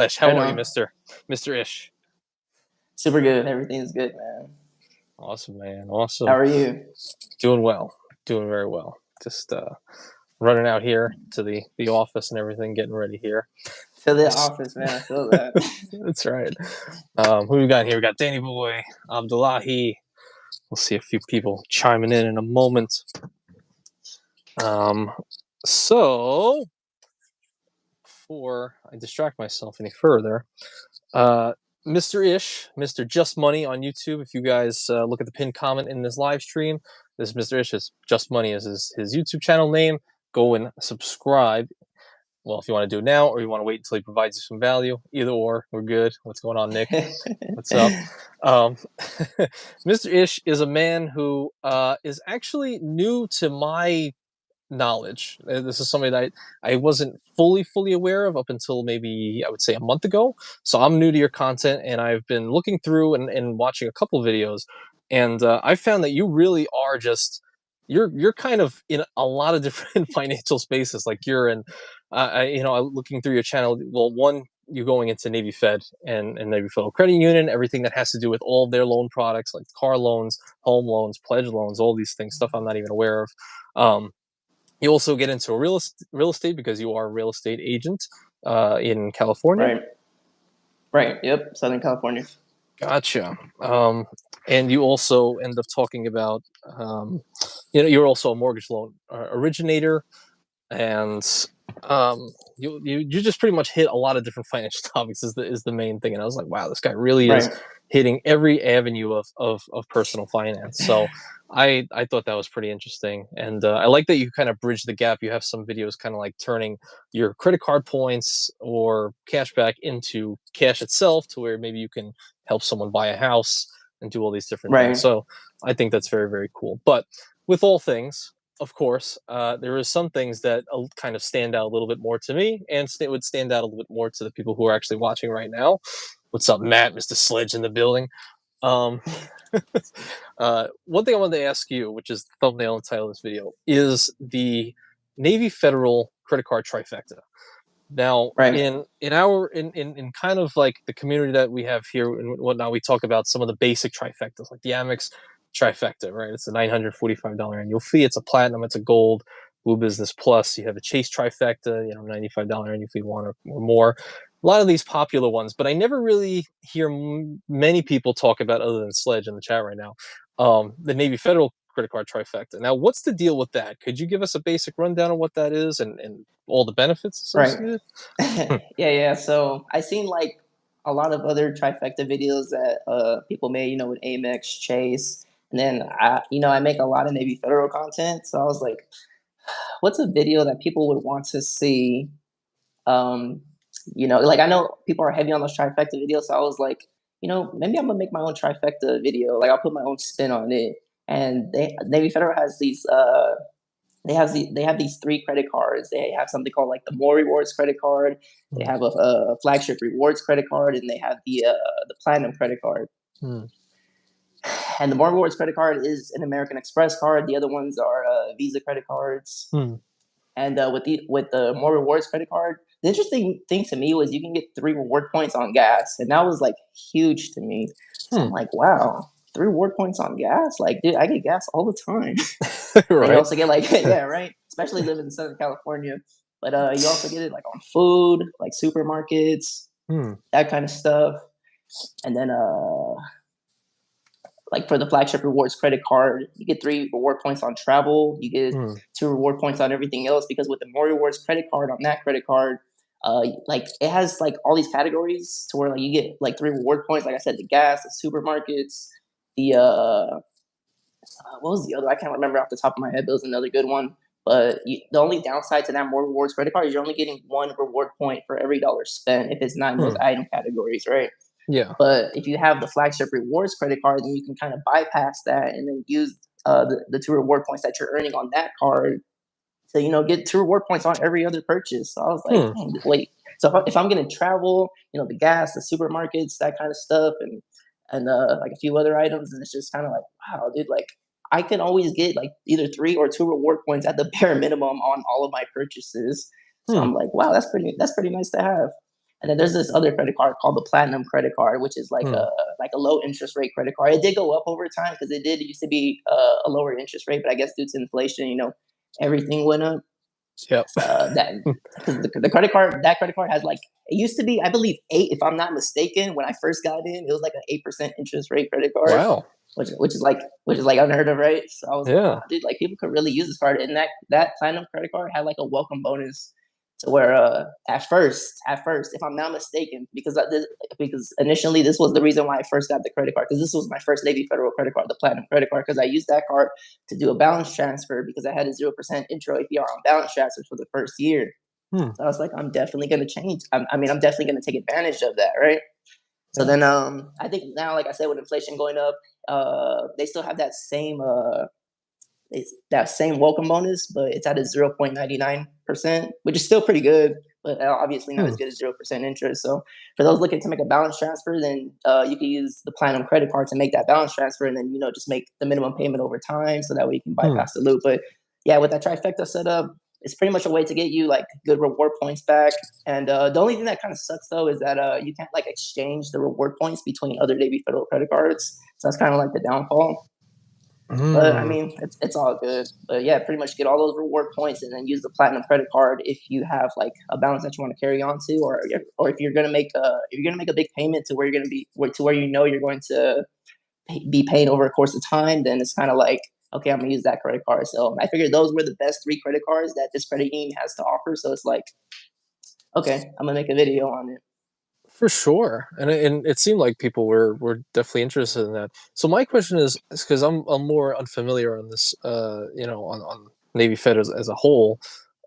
Ish. How Right are you, on. Mr. Ish? Super good. Everything's good, man. Awesome, man. How Awesome. are you? Doing well. Doing very well. Just running out here to the office and everything, getting ready here. To the office, man. I feel that. That's right. Who we got here? We got Danny Boy, Abdullahi. We'll see a few people chiming in a moment. So before I distract myself any further, Mr. Ish, Mr. Just Money on YouTube. If you guys look at the pinned comment in this live stream, this is Mr. Ish's Just Money is his YouTube channel name. Go and subscribe. Well, if you want to do it now or you want to wait until he provides you some value, either or, we're good. What's going on, Nick? What's up? Mr. Ish is a man who is actually new to my knowledge. This is something that I wasn't fully aware of up until maybe I would say a month ago. So I'm new to your content, and I've been looking through and watching a couple videos, and I found that you really are just you're kind of in a lot of different financial spaces. Like you're in, looking through your channel. Well, one. You going into Navy Fed and Navy Federal Credit Union, everything that has to do with all of their loan products, like car loans, home loans, pledge loans, all these things, stuff I'm not even aware of. You also get into real estate because you are a real estate agent in California. Right. Right. Yep. Southern California. Gotcha. And you also end up talking about, you're also a mortgage loan originator, and you just pretty much hit a lot of different financial topics is the main thing. And I was like, wow, this guy really is Right. hitting every avenue of personal finance. So I thought that was pretty interesting, and I like that you kind of bridge the gap. You have some videos kind of like turning your credit card points or cash back into cash itself, to where maybe you can help someone buy a house and do all these different things. Right. So I think that's very cool. But with all things, of course, there is some things that kind of stand out a little bit more to me, and it would stand out a little bit more to the people who are actually watching right now. What's up, Matt? Mr. Sledge in the building. Um, one thing I wanted to ask you, which is the thumbnail and title of this video, is the Navy Federal credit card trifecta. Now, Right. in kind of like the community that we have here and whatnot, we talk about some of the basic trifectas, like the Amex trifecta, right? It's a $945 annual fee. It's a platinum. It's a gold. Blue Business Plus. You have a Chase trifecta. $95 annual fee, one or more. A lot of these popular ones, but I never really hear many people talk about, other than Sledge in the chat right now, the Navy Federal credit card trifecta. Now, what's the deal with that? Could you give us a basic rundown of what that is and all the benefits Right. associated? Yeah. So I seen like a lot of other trifecta videos that people made, with Amex, Chase, and then I make a lot of Navy Federal content. So I was like, what's a video that people would want to see? Um, like I know people are heavy on those trifecta videos, so I was like, maybe I'm gonna make my own trifecta video. Like I'll put my own spin on it. And Navy Federal has these. They have these three credit cards. They have something called like the More Rewards credit card. They Hmm. have a flagship rewards credit card, and they have the Platinum credit card. Hmm. And the More Rewards credit card is an American Express card. The other ones are Visa credit cards. Hmm. And with the More Rewards credit card, the interesting thing to me was you can get 3 reward points on gas, and that was like huge to me. So I'm Hmm. like, wow, 3 reward points on gas? Like, dude, I get gas all the time. And you Right. also get like yeah, right. Especially living in Southern California. But you also get it like on food, like supermarkets, Hmm. that kind of stuff. And then like for the flagship rewards credit card, you get 3 reward points on travel. You get Hmm. 2 reward points on everything else, because with the more rewards credit card, on that credit card, like it has like all these categories to where like you get like 3 reward points. Like I said, the gas, the supermarkets, the what was the other? I can't remember off the top of my head. But it was another good one. But the only downside to that more rewards credit card is you're only getting 1 reward point for every dollar spent if it's not in those Hmm. item categories, right? Yeah. But if you have the flagship rewards credit card, then you can kind of bypass that and then use the 2 reward points that you're earning on that card to get 2 reward points on every other purchase. So I was like, Hmm. dang, wait. So if I'm going to travel, the gas, the supermarkets, that kind of stuff, and like a few other items, and it's just kind of like, wow, dude, like I can always get like either 3 or 2 reward points at the bare minimum on all of my purchases. So Hmm. I'm like, wow, that's pretty nice to have. And then there's this other credit card called the Platinum credit card, which is Hmm. like a low interest rate credit card. It did go up over time because it did used to be a lower interest rate, but I guess due to inflation, everything went up. Yep. That because the credit card that credit card has like it used to be, I believe, 8, if I'm not mistaken. When I first got in, it was like an 8% interest rate credit card, Wow. which is like unheard of, right? So I was like, Yeah. wow, dude, like people could really use this card. And that Platinum credit card had like a welcome bonus to where at first, if I'm not mistaken, because initially this was the reason why I first got the credit card, because this was my first Navy Federal credit card, the Platinum credit card, because I used that card to do a balance transfer because I had a 0% intro APR on balance transfers for the first year. Hmm. So I was like, I'm definitely gonna change. I mean, I'm definitely gonna take advantage of that, right? So Yeah. then, I think now, like I said, with inflation going up, they still have that same welcome bonus, but it's at a 0.99%, which is still pretty good, but obviously not Hmm. as good as 0% interest. So for those looking to make a balance transfer, then you can use the Platinum credit card to make that balance transfer, and then just make the minimum payment over time, so that way you can Hmm. bypass the loop. But yeah, with that Trifecta setup, it's pretty much a way to get you like good reward points back. And the only thing that kind of sucks though is that you can't like exchange the reward points between other Navy Federal credit cards. So that's kind of like the downfall. But I Hmm. mean, it's all good. But yeah, pretty much get all those reward points and then use the Platinum credit card if you have like a balance that you want to carry on to, or if you're gonna make a big payment to where you're gonna be to where you're going to be paying over a course of time, then it's kind of like, okay, I'm gonna use that credit card. So I figured those were the best 3 credit cards that this credit union has to offer. So it's like, okay, I'm gonna make a video on it. For sure, and it seemed like people were definitely interested in that. So my question is because I'm more unfamiliar on this, on Navy Fed as a whole.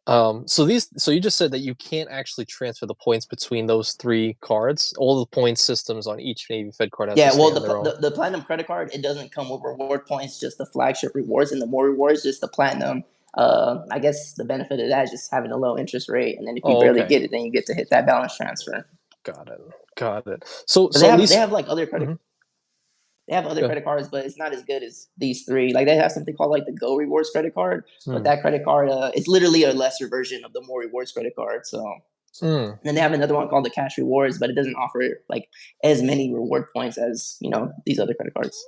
So you just said that you can't actually transfer the points between those three cards. All the point systems on each Navy Fed card have to Yeah, stay well, on their own. the Platinum credit card, it doesn't come with reward points, just the flagship rewards, and the more rewards, just the Platinum. I guess the benefit of that is just having a low interest rate, and then if you Oh, barely okay, get it, then you get to hit that balance transfer. got it, got it. So But they so at have they least, have like other credit mhm, they have other yeah, credit cards, but it's not as good as these three. Like they have something called like the Go Rewards credit card, but hmm, that credit card, it's literally a lesser version of the More Rewards credit card. So, and mm, then they have another one called the Cash Rewards, but it doesn't offer like as many reward points as these other credit cards.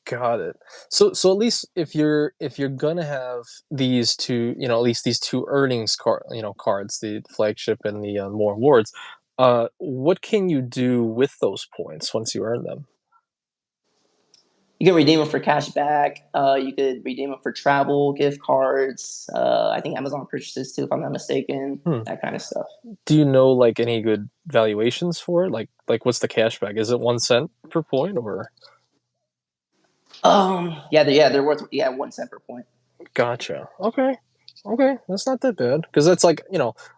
got it. So at least if you're gonna have these two, at least these two cards, the flagship and the more awards, what can you do with those points once you earn them? You can redeem them for cash back. You could redeem them for travel, gift cards. I think Amazon purchases too, if I'm not mistaken. Hmm. That kind of stuff. Do you know like any good valuations for it? Like what's the cashback? Is it 1 cent per point or? Yeah, they're worth 1 cent per point. Gotcha. Okay. Okay, that's not that bad because that's like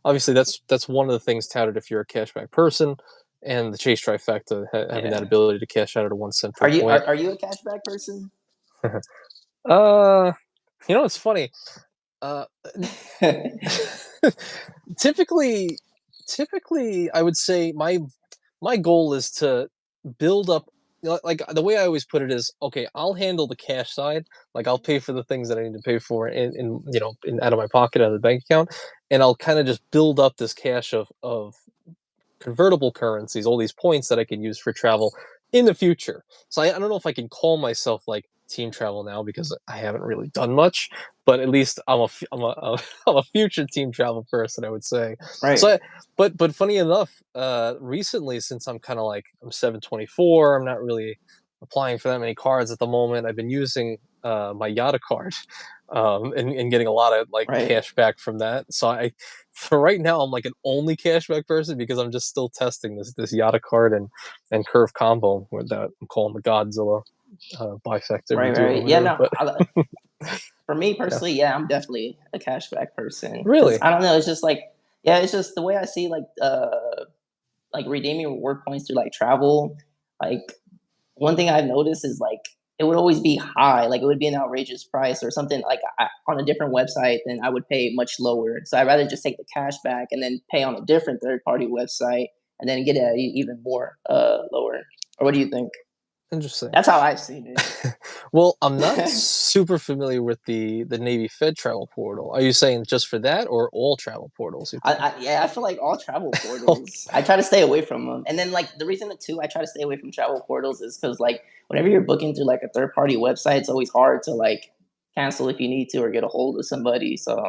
obviously that's one of the things touted if you're a cashback person, and the Chase Trifecta having that Yeah. ability to cash out at a 1 cent per Are you are, point. are you a cashback person? uh, it's funny. Uh, typically, typically, I would say my goal is to build up. Like the way I always put it is, okay, I'll handle the cash side. Like I'll pay for the things that I need to pay for in out of my pocket, out of the bank account, and I'll kind of just build up this cash of convertible currencies, all these points that I can use for travel in the future. So I don't know if I can call myself like team travel now because I haven't really done much, but at least I'm a future team travel person, I would say. Right. So, but funny enough, recently since I'm 724, I'm not really applying for that many cards at the moment. I've been using my Yotta card, and getting a lot of like Right. cash back from that. So for right now, I'm like an only cashback person because I'm just still testing this Yada card and curve combo with that. I'm calling the Godzilla bifecta Right. redo Right. over Yeah. here. No. But For me yeah, personally, yeah, I'm definitely a cashback person because really I don't know. It's just like, yeah, it's just the way I see like redeeming reward points through like travel. Like one thing I've noticed is like it would always be high, like it would be an outrageous price or something like on a different website, then I would pay much lower. So I'd rather just take the cash back and then pay on a different third party website and then get it at even more lower. Or what do you think? interesting. That's how I've seen it. Well, I'm not super familiar with the Navy Fed travel portal. Are you saying just for that or all travel portals, you think? Yeah, I feel like all travel portals. I try to stay away from them, and then like the reason that too I try to stay away from travel portals is because like whenever you're booking through like a third party website, it's always hard to like cancel if you need to or get a hold of somebody. So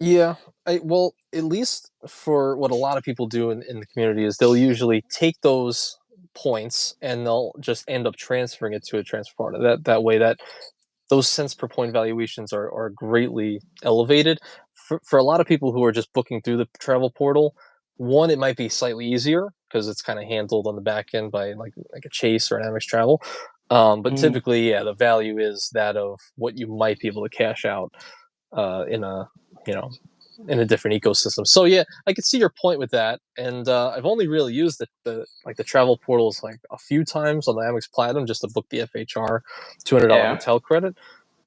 Yeah, well, at least for what a lot of people do in the community is they'll usually take those points and they'll just end up transferring it to a transfer partner. That way, that those cents per point valuations are greatly elevated. For a lot of people who are just booking through the travel portal, one, it might be slightly easier because it's kind of handled on the back end by like a Chase or an Amex Travel. But mm, typically, yeah, the value is that of what you might be able to cash out in a you know in a different ecosystem. So yeah, I can see your point with that, and I've only really used the travel portals like a few times on the Amex Platinum just to book the FHR $200 yeah, hotel credit,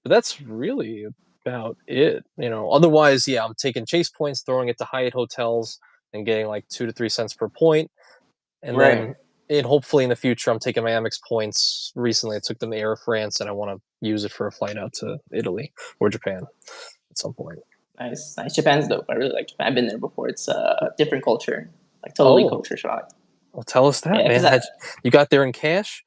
but that's really about it. Otherwise, yeah, I'm taking Chase points, throwing it to Hyatt hotels, and getting like 2 to 3 cents per point, and right. then hopefully in the future, I'm taking my Amex points. Recently, I took them to Air France, and I want to use it for a flight out to Italy or Japan at some point. Nice, nice. Japan's dope. I really like Japan. I've been there before. It's a different culture, like totally Oh, culture shock. well, tell us that, Yeah, man. because You got there in cash?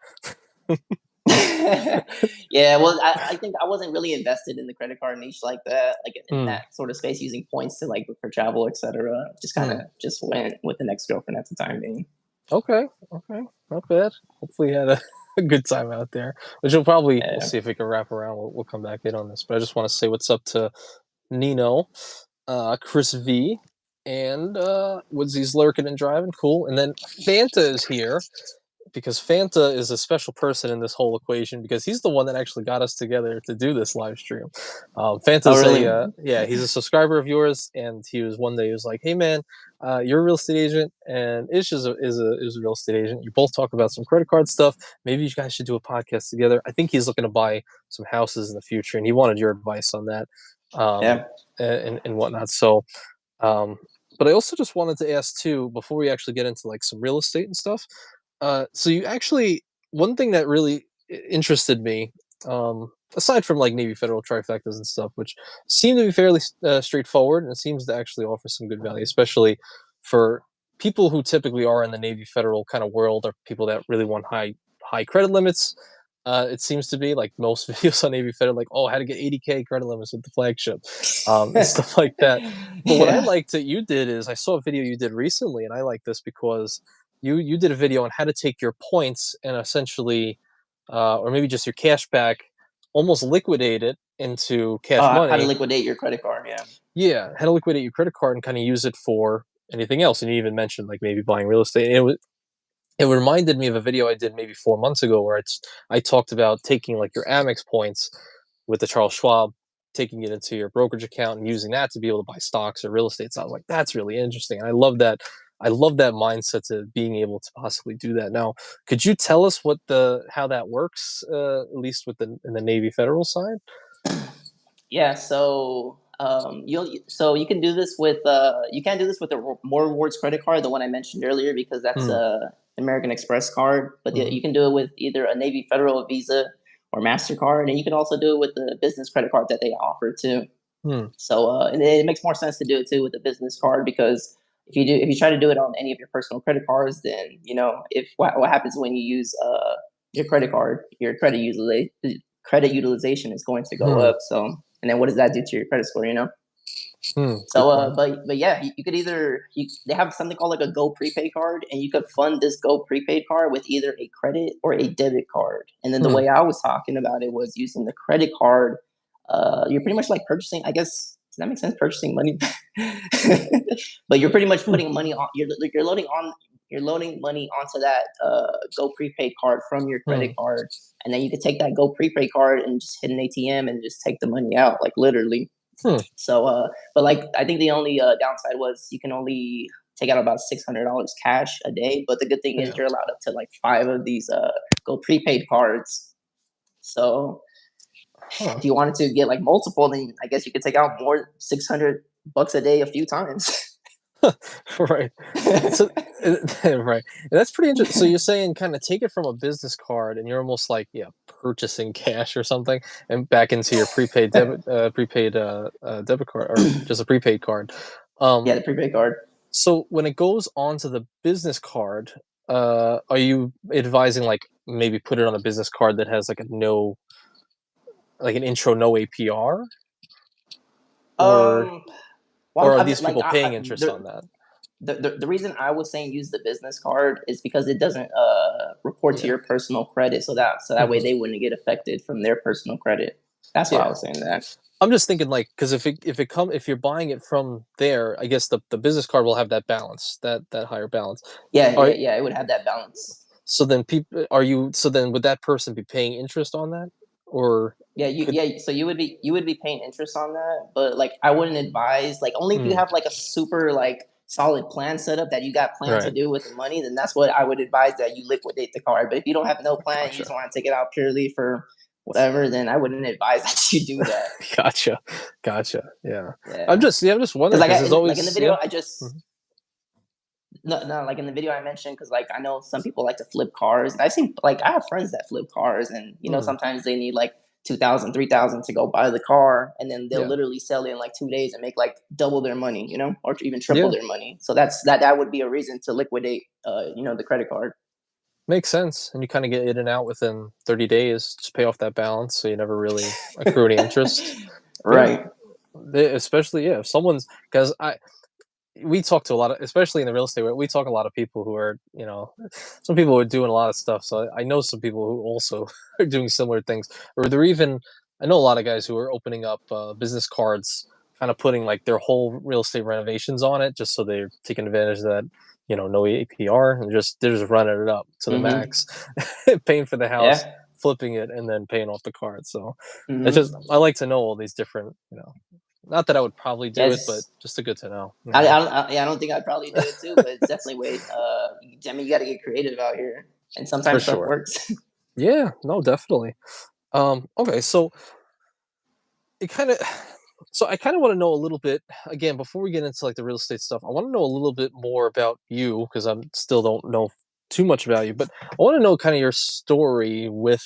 yeah, well, I think I wasn't really invested in the credit card niche like that, like in Hmm. that sort of space, using points to like for travel, etc. Just kind of Hmm. just went with the next girlfriend at the time being. Okay. Okay. Not bad. Hopefully, you had a good time out there. Which we'll Yeah, see if we can wrap around. We'll come back in on this, but I just want to say what's up to Nino, Chris V, and Woodsy's lurking and driving. Cool. And then Fanta is here because Fanta is a special person in this whole equation because he's the one that actually got us together to do this live stream. oh Fanta's really? yeah, he's a subscriber of yours, and he was one day he was like, "Hey man, you're a real estate agent, and Ish is a real estate agent. You both talk about some credit card stuff. Maybe you guys should do a podcast together." I think he's looking to buy some houses in the future, and he wanted your advice on that, um, Yeah. and whatnot. So um, but I also just wanted to ask too, before we actually get into like some real estate and stuff. So you actually one thing that really interested me, aside from like Navy Federal trifectas and stuff, which seem to be fairly straightforward and it seems to actually offer some good value, especially for people who typically are in the Navy Federal kind of world, or people that really want high credit limits. It seems to be like most videos on Navy Federal, like, oh, how to get 80K credit limits with the flagship, and stuff like that. But what I Yeah. liked that you did is I saw a video you did recently, and I like this because you did a video on how to take your points and essentially, or maybe just your cash back, almost liquidate it into cash How to money. liquidate your credit card? Yeah. Yeah, how to liquidate your credit card and kind of use it for anything else. And you even mentioned like maybe buying real estate. And it reminded me of a video I did maybe 4 months ago where I talked about taking like your Amex points with the Charles Schwab, taking it into your brokerage account and using that to be able to buy stocks or real estate. So I was like, that's really interesting. And I love that. I love that mindset to being able to possibly do that. Now, could you tell us how that works, at least with in the Navy Federal side? Yeah, so you can do this with you can't do this with the more rewards credit card, the one I mentioned earlier, because that's Hmm. a American Express card. But Hmm. you can do it with either a Navy Federal, a Visa, or Mastercard, and you can also do it with the business credit card that they offer too. Hmm. So and it makes more sense to do it too with a business card, because if you try to do it on any of your personal credit cards, then if what happens when you use your credit card, your credit utilization is going to go Hmm. up. So and then what does that do to your credit score? Hmm. Good So point. but yeah, you could either they have something called like a Go prepaid card, and you could fund this Go prepaid card with either a credit or a debit card. And then the Hmm. way I was talking about it was using the credit card. You're pretty much like purchasing, I guess. Does that make sense? Purchasing money, but you're pretty much Hmm. putting money on. You're loading money onto that Go prepaid card from your credit Hmm. card, and then you could take that Go prepaid card and just hit an ATM and just take the money out, like literally. Hmm. So, but like I think the only downside was you can only take out about $600 cash a day. But the good thing is Yeah. you're allowed up to like five of these Go prepaid cards. So Huh. if you wanted to get like multiple, then I guess you could take out more $600 a day a few times. Right. So right, and that's pretty interesting. So you're saying kind of take it from a business card, and you're almost like yeah, purchasing cash or something, and back into your prepaid debit card or just a prepaid card. Yeah, Um, the prepaid card. so when it goes onto the business card, are you advising like maybe put it on a business card that has like a no, like an intro no APR, or Um, or well, are I mean, these like people paying interest on that? the reason I was saying use the business card is because it doesn't report to Yeah. your personal credit, so that way Mhm. they wouldn't get affected from their personal credit. That's why I Yeah. was saying that. I'm just thinking like because if you're buying it from there, I guess the business card will have that balance, that higher balance. Yeah, Are yeah, it would have that balance. so then people are you so then would that person be paying interest on that, or could So you would be paying interest on that, but like I wouldn't advise like only if you mm, have like a super like solid plan set up that you got plans to right? do with the money, then that's what I would advise that you liquidate the card. But if you don't have no plan, you just Gotcha, want to take it out purely for whatever, then I wouldn't advise that you do that. gotcha, gotcha. Yeah, Yeah, I'm just because wondering because there's like in the always video, yeah. I just Mhm. no, like in the video I mentioned, because like I know some people like to flip cars, and I see like I have friends that flip cars, and you know Mm, sometimes they need like 2,000, 3,000 to go buy the car, and then they'll yeah, literally sell it in like 2 days and make like double their money, you know, or even triple yeah, their money. So that would be a reason to liquidate, you know, the credit card. makes sense. And you kind of get in and out within 30 days. Just pay off that balance, so you never really accrue any interest. Yeah, Right. especially yeah, if someone's because I we talk to a lot of, especially in the real estate world, we talk a lot of people who are, some people are doing a lot of stuff. So I know some people who also are doing similar things, or they're even, I know a lot of guys who are opening up business cards, kind of putting like their whole real estate renovations on it, just so they're taking advantage of that, no APR, and they're just running it up to the Mm-hmm. max, paying for the house, Yeah. flipping it, and then paying off the card. So it's just, Mm-hmm. I like to know all these different, not that I would probably do it, but Yes. just a good to know. Yeah, I don't think I'd probably do it too, but it's definitely way. I mean, you got to get creative out here, and For sometimes stuff sure. works. Yeah, no, definitely. Okay, so it kind of, so I kind of want to know a little bit again before we get into like the real estate stuff. I want to know a little bit more about you because I'm still don't know too much about you, but I want to know kind of your story with,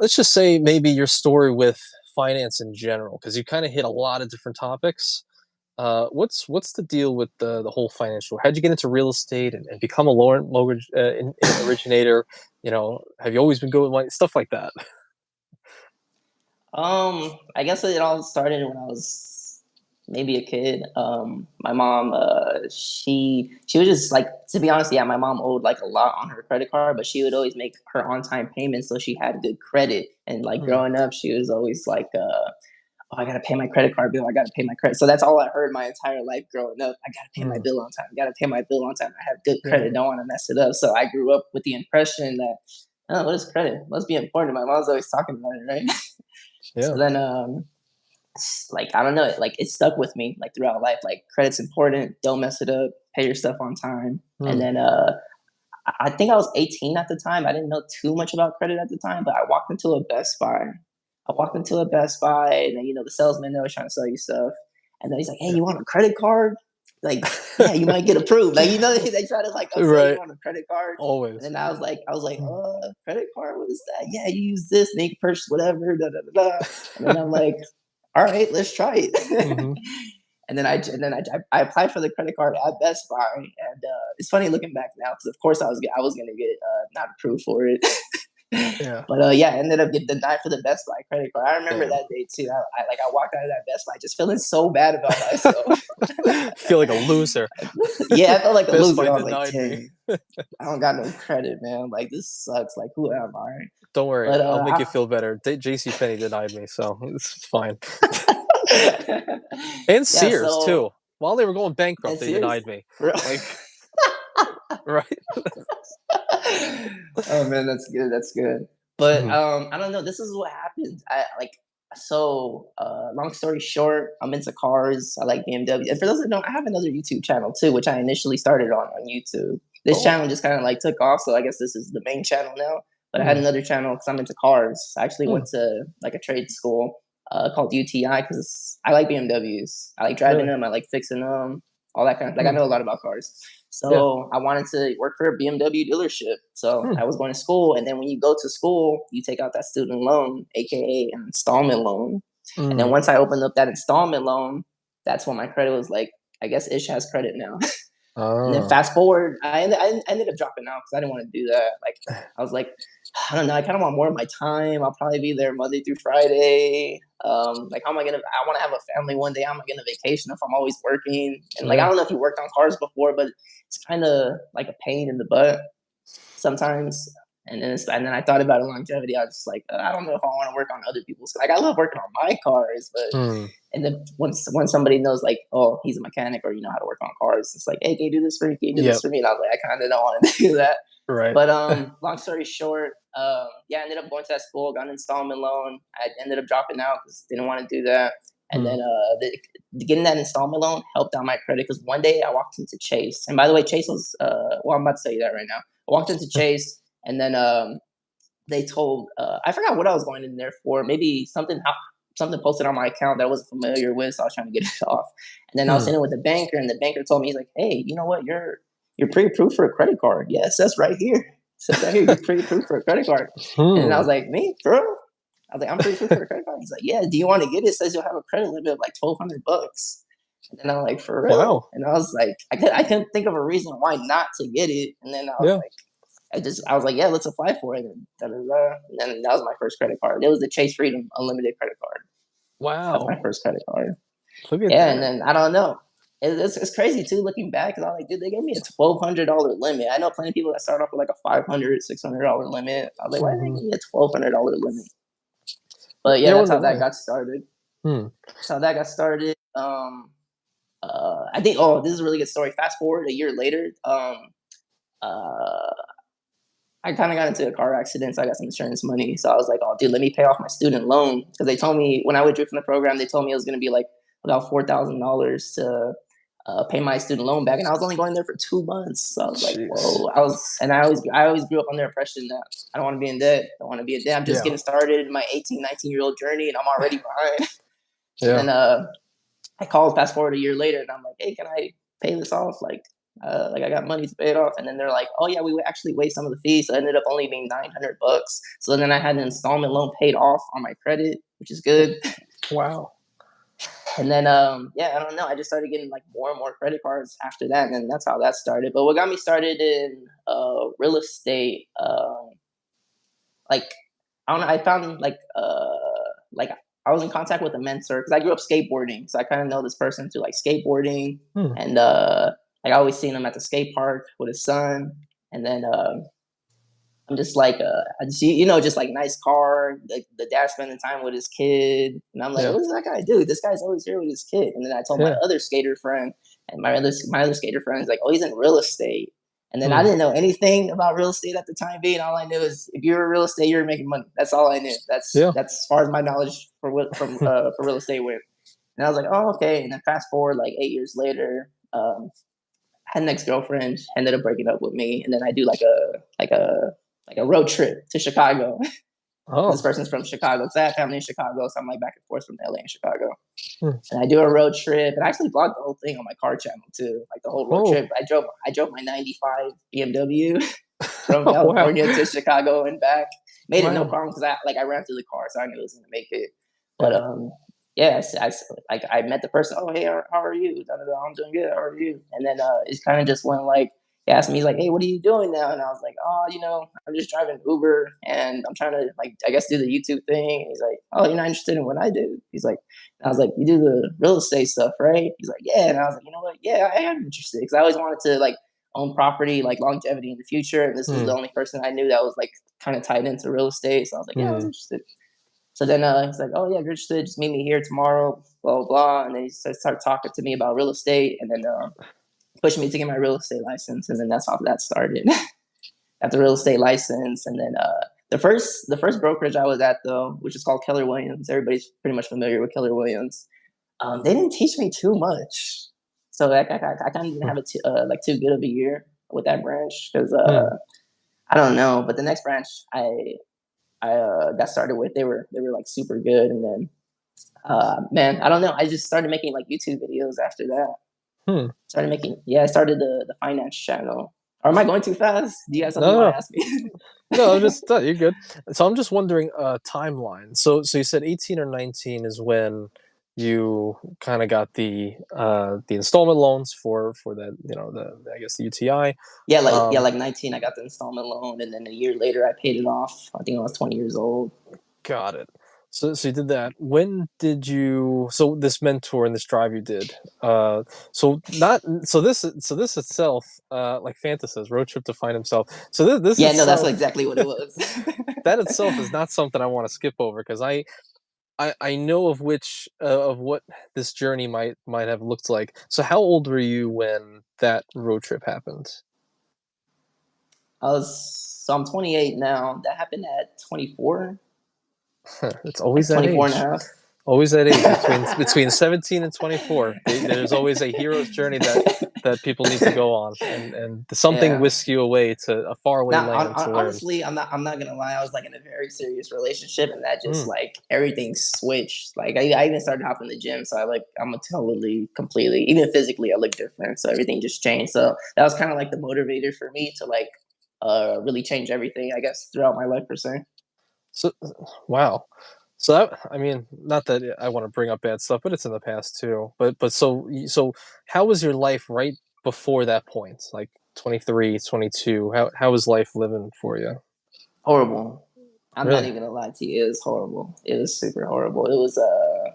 let's just say maybe your story with finance in general, because you kind of hit a lot of different topics. What's the deal with the whole financial? How'd you get into real estate and become a mortgage originator? Have you always been good with money? Stuff like that. I guess it all started when I was maybe a kid. My mom, she was just like, to be honest, yeah, my mom owed like a lot on her credit card, but she would always make her on time payments, so she had good credit. And like Hmm, growing up, she was always like, oh, I gotta pay my credit card bill. I gotta pay my credit. So that's all I heard my entire life growing up. I gotta pay my hmm, bill on time. I gotta pay my bill on time. I have good yeah, credit. Don't want to mess it up. So I grew up with the impression that, oh, what is credit? Must be important. My mom's always talking about it, right? yeah. So then, like I don't know, like it stuck with me like throughout life. Like credit's important. Don't mess it up. Pay your stuff on time. And Hmm, then, I think I was 18 at the time. I didn't know too much about credit at the time, but I walked into a Best Buy. I walked into a Best Buy, and then, you know, the salesman there was trying to sell you stuff. And then he's like, "Hey, yeah. you want a credit card? Like, yeah, you might get approved." Like, you know, they try to like upsell you Right. on a credit card. And Always. then I was like, Hmm, credit card? What is that? Yeah, you use this, and then you can purchase whatever, da da da da. And then I'm like, all right, let's try it. hmm. And then I applied for the credit card at Best Buy, and it's funny looking back now because of course I was gonna get not approved for it, Yeah. but yeah, I ended up getting denied for the Best Buy credit card. I remember Damn. that day too. I walked out of that Best Buy just feeling so bad about myself. Feel like a loser. Yeah, I felt like a Best loser. Buy I was like, denied me. dang, I don't got no credit, man. Like this sucks. Like who am I? Don't worry, But I'll make you feel better. JC Penney denied me, so it's fine. And yeah. Sears So too. While they were going bankrupt, and they serious. denied me. Like, right? Oh man, that's good. That's good. But Mhm. I don't know. This is what happens. I like so. Long story short, I'm into cars. I like BMW. And for those that don't, I have another YouTube channel too, which I initially started on YouTube. This Oh. channel just kind of like took off, so I guess this is the main channel now. But I had Mm, another channel because I'm into cars. I actually mm, went to like a trade school called UTI because I like BMWs. I like driving really? them. I like fixing them. all that kind of, like, I Hmm. know a lot about cars. Yeah. So I wanted to work for a BMW dealership. So Hmm. I was going to school, and then when you go to school, you take out that student loan, aka an installment loan. And then Mm. once I opened up that installment loan, that's when my credit was like, I guess Ish has credit now. And then Ah. fast forward, I ended up dropping out because I didn't want to do that. Like, I was like, I don't know, I kind of want more of my time. I'll probably be there Monday through Friday. Like, how am I gonna? I want to have a family one day. How am I gonna vacation if I'm always working? And like, I Yeah. don't know if you worked on cars before, but it's kind of like a pain in the butt sometimes. And then I thought about longevity. I was just like, I don't know if I want to work on other people's. Like, I love working on my cars, but Hmm. and then once somebody knows, like, oh, he's a mechanic or you know how to work on cars, it's like, hey, can you do this for me? Can you do this Yep. for me? And I was like, I kind of don't want to do that. Right. But long story short, yeah, I ended up going to that school, got an installment loan. I ended up dropping out because didn't want to do that. And Hmm. then getting that installment loan helped out my credit because one day I walked into Chase, and by the way, Chase was well, I'm about to tell you that right now. I walked into Chase, and then they told I forgot what I was going in there for. Maybe something posted on my account that I wasn't familiar with, so I was trying to get it off. And then I was Hmm. sitting with the banker, and the banker told me, he's like, "Hey, you know what? You're pre-approved for a credit card. Yes, that's right here. It says right here you're pre-approved for a credit card." And then I Hmm. was like, "Me, bro?" I was like, "I'm pre-approved for a credit card." He's like, "Yeah. Do you want to get it? It says you'll have a credit limit of like $1,200." And then I'm like, "For real?" Wow. And I was like, I couldn't think of a reason why not to get it. And then I was Yeah. like, I was like, yeah, let's apply for it. And, da, da, da. And then that was my first credit card. It was the Chase Freedom Unlimited credit card. That was my Wow. first credit card. Look at Yeah, and that. then I don't know. It's crazy too looking back because I'm like, dude, they gave me a $1,200 limit. I know plenty of people that start off with like a $500, $600 limit. I was like, why did they Hmm. give me a $1,200 limit? But yeah, Yeah. I that's wonder how that why. got started. Hmm. That's how that got started. I think. Oh, this is a really good story. Fast forward a year later. Uh, I kind of got into a car accident, so I got some insurance money. So I was like, "Oh, dude, let me pay off my student loan." Because they told me when I withdrew from the program, they told me it was going to be like about $4,000 to pay my student loan back, and I was only going there for 2 months. So I was like, Jeez. "Whoa!" I always grew up under the impression that I don't want to be in debt. I don't want to be in debt. I'm just Yeah. getting started in my 18, 19-year-old journey, and I'm already behind. So Yeah. then I called fast forward a year later, and I'm like, "Hey, can I pay this off? Like I got money to pay it off." And then they're like, "Oh yeah, we would actually waive some of the fees." So it ended up only being $900. So then I had an installment loan paid off on my credit, which is good. Wow. And then yeah, I don't know. I just started getting like more and more credit cards after that, and that's how that started. But what got me started in real estate, like I don't know, I found like I was in contact with a mentor because I grew up skateboarding, so I kind of know this person through like skateboarding, Hmm. and like I always seen him at the skate park with his son, and then I'm just like I just you know just like nice car, like the dad spending time with his kid, and I'm like, Yeah. what does that guy do? This guy's always here with his kid, and then I told my Yeah. other skater friend, and my other skater friend's like, oh, he's in real estate. And then I Hmm. didn't know anything about real estate at the time being. All I knew is if you're in real estate, you're making money. That's all I knew. Yeah. That's as far as my knowledge for real estate went. And I was like, oh, okay. And then fast forward like 8 years later, I had an ex girlfriend, ended up breaking up with me, and then I do like a road trip to Chicago. This Oh. person's from Chicago because I have family in Chicago, so I'm like back and forth from LA and Chicago. Hmm. And I do a road trip, and I actually vlogged the whole thing on my car channel too, like the whole road Oh. trip. I drove my '95 BMW from Oh. Wow. California to Chicago and back. Made it no Wow. problem because I ran through the car, so I knew it was gonna make it. But Yeah. yeah, like I met the person. Oh, hey, how are you? Da, da, da, I'm doing good. How are you? And then it kind of just went like he asked me, he's like, hey, what are you doing now? And I was like, oh, you know, I'm just driving Uber and I'm trying to like I guess do the YouTube thing. And he's like, oh, you're not interested in what I do? He's like, and I was like, you do the real estate stuff, right? He's like, yeah. And I was like, you know what? Yeah, I am interested because I always wanted to like own property, like longevity in the future. And this was the Hmm. only person I knew that was like kind of tied into real estate. So I was like, yeah, I was Hmm. interested. So then he's like, "Oh yeah, if you're interested, just meet me here tomorrow." Blah blah blah. And then he started talking to me about real estate, and then pushed me to get my real estate license, and then that's how that started. Got the real estate license, and then the first brokerage I was at though, which is called Keller Williams. Everybody's pretty much familiar with Keller Williams. They didn't teach me too much, so like I kind of didn't have like too good of a year with that branch because Hmm. I don't know. But the next branch I got started with, they were like super good, and then man, I don't know. I just started making like YouTube videos after that. Hmm. I started the finance channel. Or am I going too fast? Do you have something No, you want to no, ask me? no. I'm just you're good. So I'm just wondering, timeline. So you said 18 or 19 is when you kind of got the installment loans for that, the I guess the UTI. Yeah, Um, like 19, I got the installment loan, and then a year later, I paid it off. I think I was 20 years old. Got it. So you did that. When did you? So this mentor and this drive you did. So not so this itself, like Fanta says, road trip to find himself. So this Yeah, no, that's itself, exactly what it was. that itself is not something I want to skip over because I know of which of what this journey might have looked like. So how old were you when that road trip happened? I'm 28 now. That happened at 24, It's always like that 24 and a age. half. Always that age between 17 and 24. There's always a hero's journey that people need to go on, and something Yeah. whisks you away to a faraway Now, land to learn. honestly, I'm not gonna lie. I was like in a very serious relationship, and that just Mm, like everything switched. Like I even started hopping the gym, so I'm a totally completely even physically I look different. So everything just changed. So that was kind of like the motivator for me to like really change everything. I guess throughout my life per se. so wow. So that, I mean, not that I want to bring up bad stuff, but it's in the past too. But so how was your life right before that point? Like 23, 22. How was life living for you? Horrible. I'm not Really? even gonna lie to you. It was horrible. It was super horrible. It was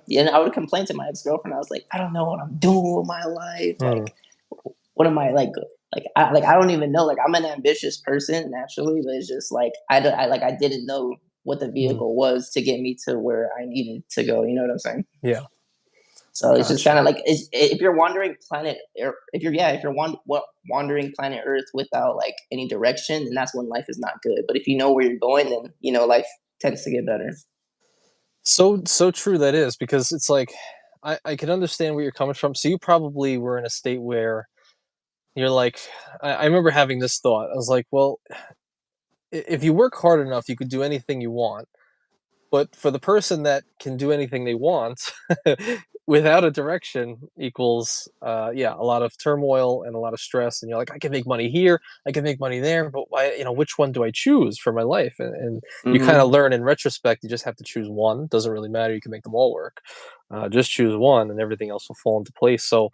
yeah. And I would complain to my ex girlfriend. I was like, I don't know what I'm doing with my life. Hmm. Like, what am I I don't even know. Like, I'm an ambitious person naturally, but it's just like I didn't know what the Hmm. vehicle was to get me to where I needed to go. You know what I'm saying? Yeah. So it's just kind Gotcha. of like if you're wandering planet, if you're wandering planet Earth without like any direction, then that's when life is not good. But if you know where you're going, then life tends to get better. So true that is because it's like I can understand where you're coming from. So you probably were in a state where you're like, I remember having this thought. I was like, well, if you work hard enough, you could do anything you want. But for the person that can do anything they want without a direction equals, yeah, a lot of turmoil and a lot of stress. And you're like, I can make money here, I can make money there, but why, which one do I choose for my life? And you kind of Mm-hmm. learn in retrospect, you just have to choose one. Doesn't really matter. You can make them all work. Just choose one, and everything else will fall into place. So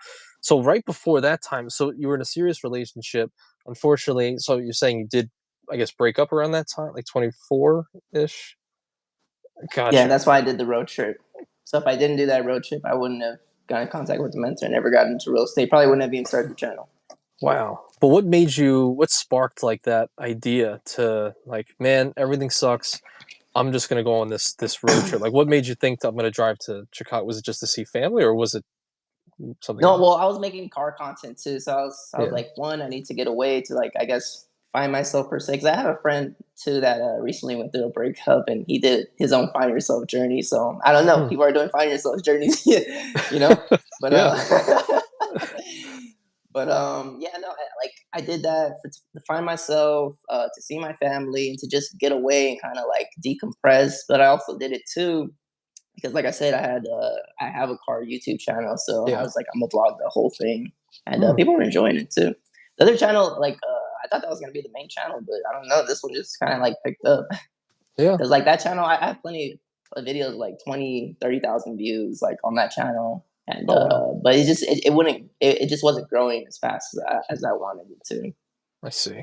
right before that time, so you were in a serious relationship. Unfortunately, so you're saying you did, I guess, break up around that time, like 24 ish. Yeah, Gotcha. that's why I did the road trip. So if I didn't do that road trip, I wouldn't have got in contact with the mentor. Never got into real estate. Probably wouldn't have even started the channel. Wow. But what sparked like that idea to like, man, everything sucks. I'm just gonna go on this road trip. Like what made you think I'm gonna drive to Chicago? Was it just to see family or was it something No, else? well, I was making car content too, so I was Yeah. like, one, I need to get away to like I guess find myself per se. Because I have a friend too that recently went through a breakup, and he did his own find yourself journey. So I don't know, Hmm. people are doing find yourself journeys, you know. But Yeah. yeah, no, I did that to find myself, to see my family, and to just get away and kind of like decompress. But I also did it too because like I said, I have a car YouTube channel, so I Yeah. was like, I'm gonna vlog the whole thing, and Hmm. people were enjoying it too. The other channel, I thought that was gonna be the main channel, but I don't know. This one just kind of like picked up Yeah. because like that channel, I have plenty of videos like 20, 30,000 views like on that channel, and Oh wow. but it wouldn't it just wasn't growing as fast as I wanted it to. I see.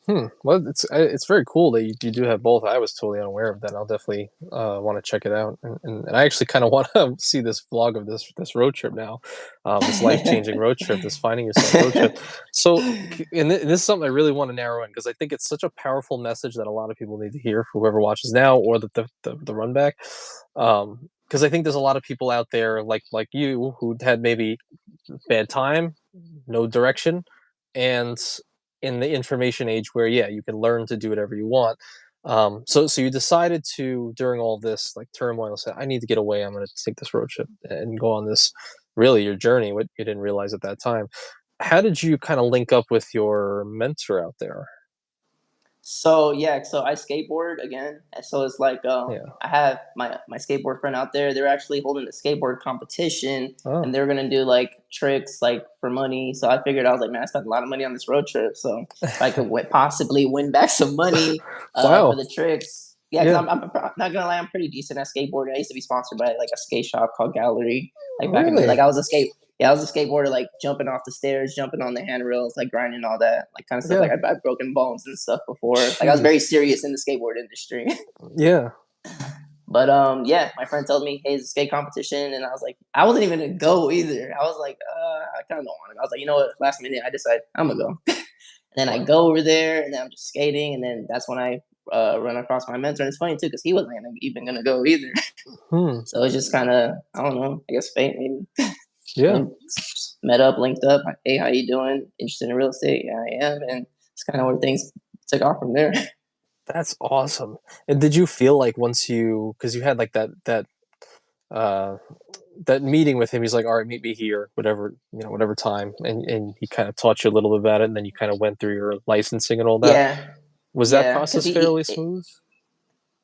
Hmm. Well, it's very cool that you do have both. I was totally unaware of that. I'll definitely want to check it out, and I actually kind of want to see this vlog of this road trip now, this life changing road trip, this finding yourself road trip. So, and this is something I really want to narrow in because I think it's such a powerful message that a lot of people need to hear for whoever watches now or the run back. Because I think there's a lot of people out there like you who had maybe bad time, no direction, and in the information age where yeah, you can learn to do whatever you want. So you decided to during all this like turmoil say, I need to get away. I'm going to take this road trip and go on this really your journey. What you didn't realize at that time. How did you kind of link up with your mentor out there? So yeah, so I skateboard again, and so it's like Yeah. I have my skateboard friend out there. They're actually holding a skateboard competition, and Oh. they're gonna do like tricks like for money. So I figured I was like, man, I spent a lot of money on this road trip, so if I could possibly win back some money for Wow. the tricks. Yeah, because Yeah. I'm not gonna lie, I'm pretty decent at skateboarding. I used to be sponsored by like a skate shop called Gallery, like back in the day. Like Really? I was a skate yeah, I was a skateboarder, like jumping off the stairs, jumping on the handrails, like grinding all that, like kind of stuff. Yeah. Like I've broken bones and stuff before. Like I was very Jeez. serious in the skateboard industry. Yeah. But yeah, my friend told me, "Hey, it's a skate competition," and I was like, I wasn't even gonna go either. I was like, I kind of don't want to go. I was like, you know what? Last minute, I decided I'm gonna go. And then I Wow. go over there, and then I'm just skating, and then that's when I run across my mentor. And it's funny too, because he wasn't even gonna go either. Hmm. So it's just kind of, I don't know, I guess fate maybe. Yeah. And met up, linked up. Hey, how you doing? Interested in real estate? Yeah, I am. And it's kind of where things took off from there. That's awesome. And did you feel like once because you had like uh that meeting with him, he's like, all right, meet me here, whatever, whatever time, and he kind of taught you a little bit about it, and then you kind of went through your licensing and all that. Yeah, Was that yeah. Because process fairly smooth?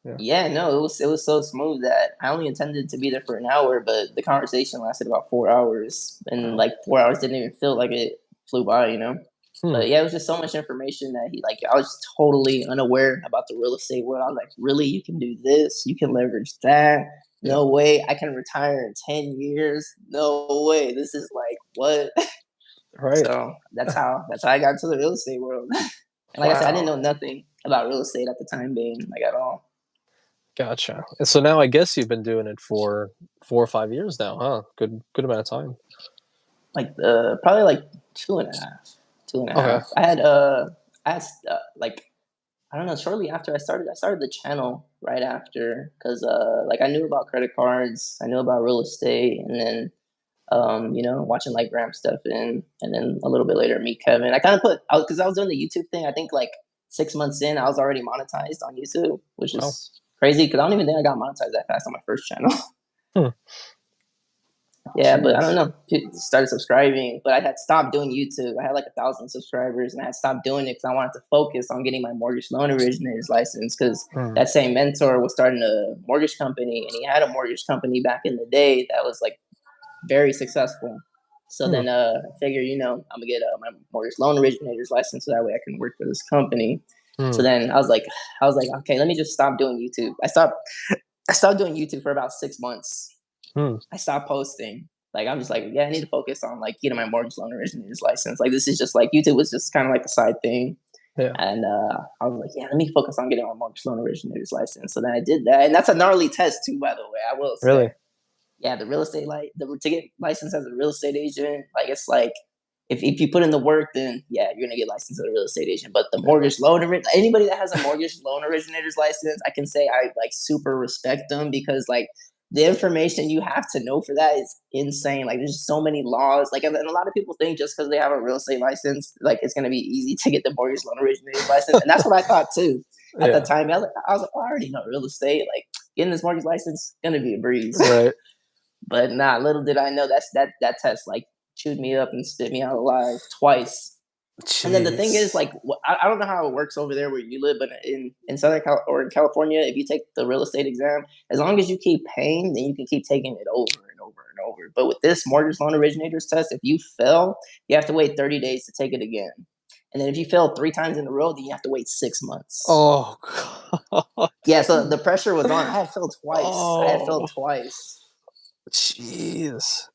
Yeah. yeah, no, it was so smooth that I only intended to be there for an hour, but the conversation lasted about 4 hours, and Wow. like 4 hours didn't even feel like it flew by, you know. Hmm. But yeah, it was just so much information that he like. I was totally unaware about the real estate world. I was like, really, you can do this, you can leverage that. Yeah. No way, I can retire in 10 years. No way, this is like what? Right. So that's how I got into the real estate world. And like I said, I didn't Wow. know nothing about real estate at the time being, like at all. Gotcha. And so now I guess you've been doing it for 4 or 5 years now, huh? Good amount of time. Like probably like two and a half, two and a Okay. half. I had like I don't know. Shortly after I started the channel right after because like I knew about credit cards, I knew about real estate, and then watching like Graham Stephan, and then a little bit later meet Kevin. I kind of put because I was doing the YouTube thing. I think like 6 months in, I was already monetized on YouTube, which Wow. is crazy because I don't even think I got monetized that fast on my first channel. Hmm. Yeah, but I don't Jeez. know. People started subscribing, but I had stopped doing YouTube. I had like 1,000 subscribers, and I had stopped doing it because I wanted to focus on getting my mortgage loan originator's license. Because Hmm. that same mentor was starting a mortgage company, and he had a mortgage company back in the day that was like very successful. So Hmm. then I figured, I'm gonna get my mortgage loan originator's license so that way I can work for this company. So Hmm. then I was like, okay, let me just stop doing YouTube. I stopped doing YouTube for about 6 months. Hmm. I stopped posting. Like I'm just like, yeah, I need to focus on like getting my mortgage loan originator's license. Like this is just like YouTube was just kind of like a side thing. Yeah. And I was like, yeah, let me focus on getting my mortgage loan originator's license. So then I did that, and that's a gnarly test too, by the way. I will say, Really? yeah, the real estate to get licensed as a real estate agent, like it's like if you put in the work, then yeah, you're gonna get licensed as a real estate agent. But the Yeah. mortgage loan anybody that has a mortgage loan originator's license, I can say I like super respect them because like the information you have to know for that is insane. Like there's so many laws. Like and a lot of people think just because they have a real estate license, like it's gonna be easy to get the mortgage loan originator's license. And that's what I thought too. At the Yeah. time, I was like, oh, I already know real estate. Like getting this mortgage license gonna be a breeze. Right. But nah, little did I know that test like chewed me up and spit me out alive twice. And then the thing is, Jeez. like, I don't know how it works over there where you live, but in or in California, if you take the real estate exam, as long as you keep paying, then you can keep taking it over and over and over. But with this mortgage loan originators test, if you fail, you have to wait 30 days to take it again. And then if you fail 3 times in a row, then you have to wait 6 months. Oh God. Yeah, so the pressure was on. I had failed twice. I had Oh, failed twice. jeez.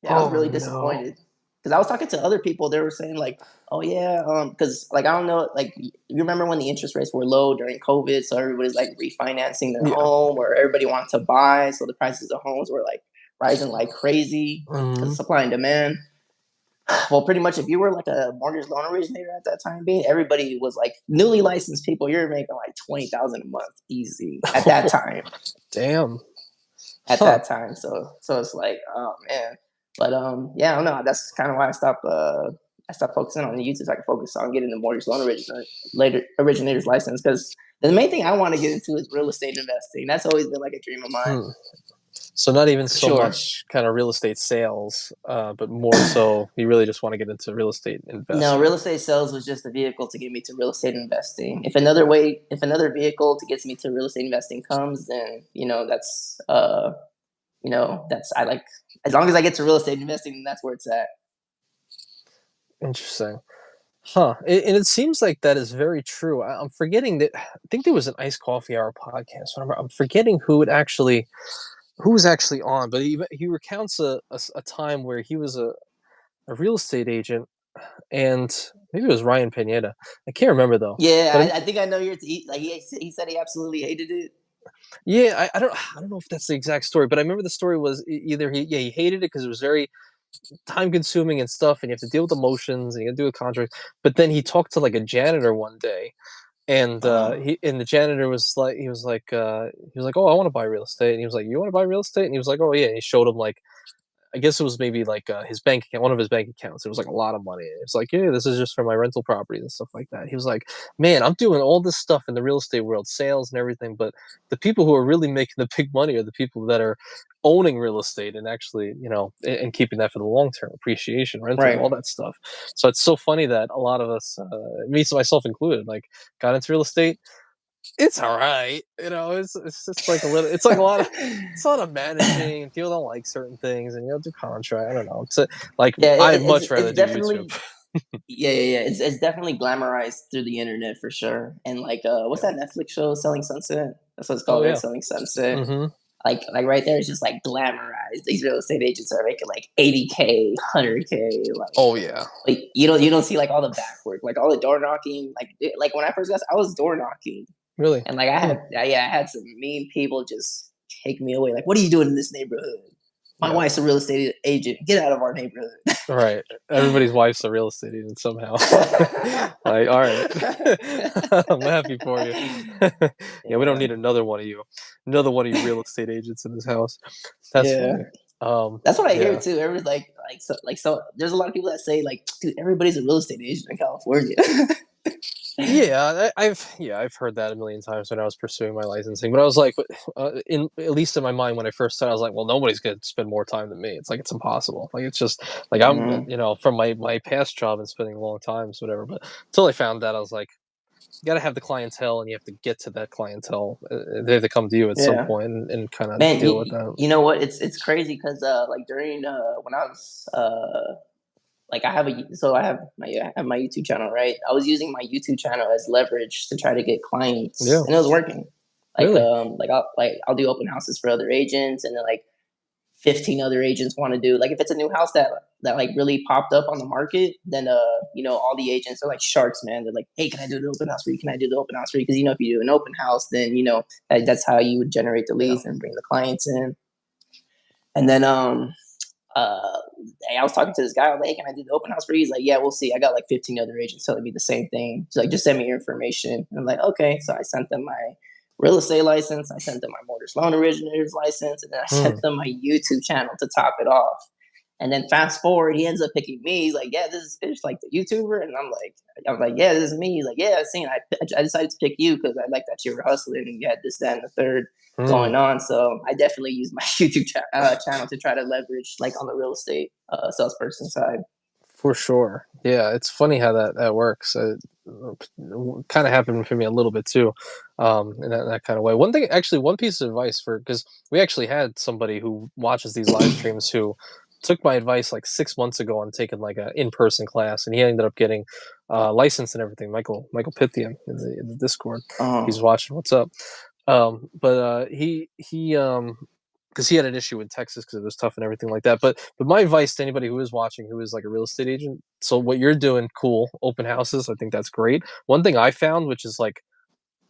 Yeah, I was Oh really no. disappointed because I was talking to other people. They were saying like, "Oh yeah," because like I don't know, like you remember when the interest rates were low during COVID, so everybody's like refinancing their Yeah. home, or everybody wanted to buy, so the prices of homes were like rising like crazy because of Mhm. supply and demand. Well, pretty much if you were like a mortgage loan originator at that time being, everybody was like newly licensed people. You're making like 20,000 a month easy at that Oh, time damn. at Huh. that time. So it's like, oh man. But yeah, I don't know. That's kind of why I stopped focusing on the YouTube so I can focus on getting the mortgage loan originator's license because the main thing I want to get into is real estate investing. That's always been like a dream of mine. Hmm. So not even For so sure. much kind of real estate sales, but more so you really just want to get into real estate No, investment. real estate sales was just a vehicle to get me to real estate investing. If another vehicle to get me to real estate investing comes, then that's I like, as long as I get to real estate investing, that's where it's at. Interesting. Huh. And it seems like that is very true. I'm forgetting that. I think there was an Iced Coffee Hour podcast. I'm forgetting who was actually on, but he recounts a time where he was a real estate agent, and maybe it was Ryan Pineda. I can't remember though. But Yeah, I think I know like he said he absolutely hated it. yeah, I don't know if that's the exact story, but I remember the story was either he hated it because it was very time consuming and stuff, and you have to deal with emotions and you got to do a contract. But then he talked to like a janitor one day, and Uh, the janitor was like, he was like, oh, I want to buy real estate, and he was like, you want to buy real estate, and he was like, oh yeah, and he showed him like, I guess it was maybe like his bank account, one of his bank accounts. It was like a lot of money. It's like, yeah, this is just for my rental properties and stuff like that. He was like, man, I'm doing all this stuff in the real estate world, sales and everything, but the people who are really making the big money are the people that are owning real estate and actually, and keeping that for the long term appreciation, rentals, right. all that stuff. So it's so funny that a lot of us, me myself included, like got into real estate. It's alright, it's just like a little it's like it's a lot of managing, and people don't like certain things, and you have to contract, I don't know, like, Yeah, I'd much it's rather do YouTube. definitely, yeah. It's definitely glamorized through the internet for sure. And like, what's Yeah. that Netflix show, Selling Sunset? That's what it's Oh, called, right? yeah. Selling Sunset. Mhm. Like right there, it's just like glamorized. These real estate agents are making like 80K, 100K. Oh, yeah. Like you don't see like all the back work, like all the door knocking. Like when I first got, I was door knocking, Really? and like Hmm. I had some mean people just take me away. Like, what are you doing in this neighborhood? My Yeah. wife's a real estate agent. Get out of our neighborhood. Right. Everybody's wife's a real estate agent somehow. Like, alright. I'm happy for you. Yeah, we don't Yeah, need another one of you real estate agents in this house. That's yeah. funny. That's what I hear Yeah. too. Every so there's a lot of people that say like, dude, everybody's a real estate agent in California. Yeah, I've heard that a million times when I was pursuing my licensing, but I was like, in at least in my mind when I first started, I was like, well, nobody's gonna spend more time than me. It's like it's impossible. Like it's just like Mhm. from my past job and spending long times, whatever. But until I found that, I was like, you got to have the clientele, and you have to get to that clientele. They have to come to you at some Yeah. point and kind of Man, deal with that. you know what? It's crazy because like during when I was like I have my YouTube channel, right? I was using my YouTube channel as leverage to try to get clients, Yeah, and it was working. really. I'll do open houses for other agents, and then like 15 other agents want to do, like, if it's a new house that like really popped up on the market, then all the agents are like sharks, man. They're like, hey, can I do the open house for you? Can I do the open house for you? Because if you do an open house, then that's how you would generate the Yeah. leads and bring the clients in. And then uh I was talking to this guy. I was like, hey, can I do the open house for you? He's like, yeah, we'll see. I got like 15 other agents telling me the same thing. He's like, just send me your information. And I'm like, okay. So I sent them my real estate license, I sent them my mortgage loan originator's license, and then I sent Hmm. them my YouTube channel to top it off. And then fast forward, he ends up picking me. He's like, yeah, this is Fish, like the YouTuber. And I'm like, yeah, this is me. He's like, yeah, I've seen it. I decided to pick you because I like that you were hustling and you had this, that, and the third Hmm. going on. So I definitely use my YouTube channel to try to leverage like on the real estate salesperson side. For sure. Yeah, it's funny how that works. Kind of happened for me a little bit too, in that kind of way. One thing, actually, one piece of advice for because we actually had somebody who watches these live streams who took my advice like 6 months ago on taking like a in person class, and he ended up getting licensed and everything. Michael Pythian in the Discord, he's Uh, watching. What's up? But he because he had an issue with Texas because it was tough and everything like that. But my advice to anybody who is watching who is like a real estate agent, so what you're doing, cool, open houses, I think that's great. One thing I found, which is like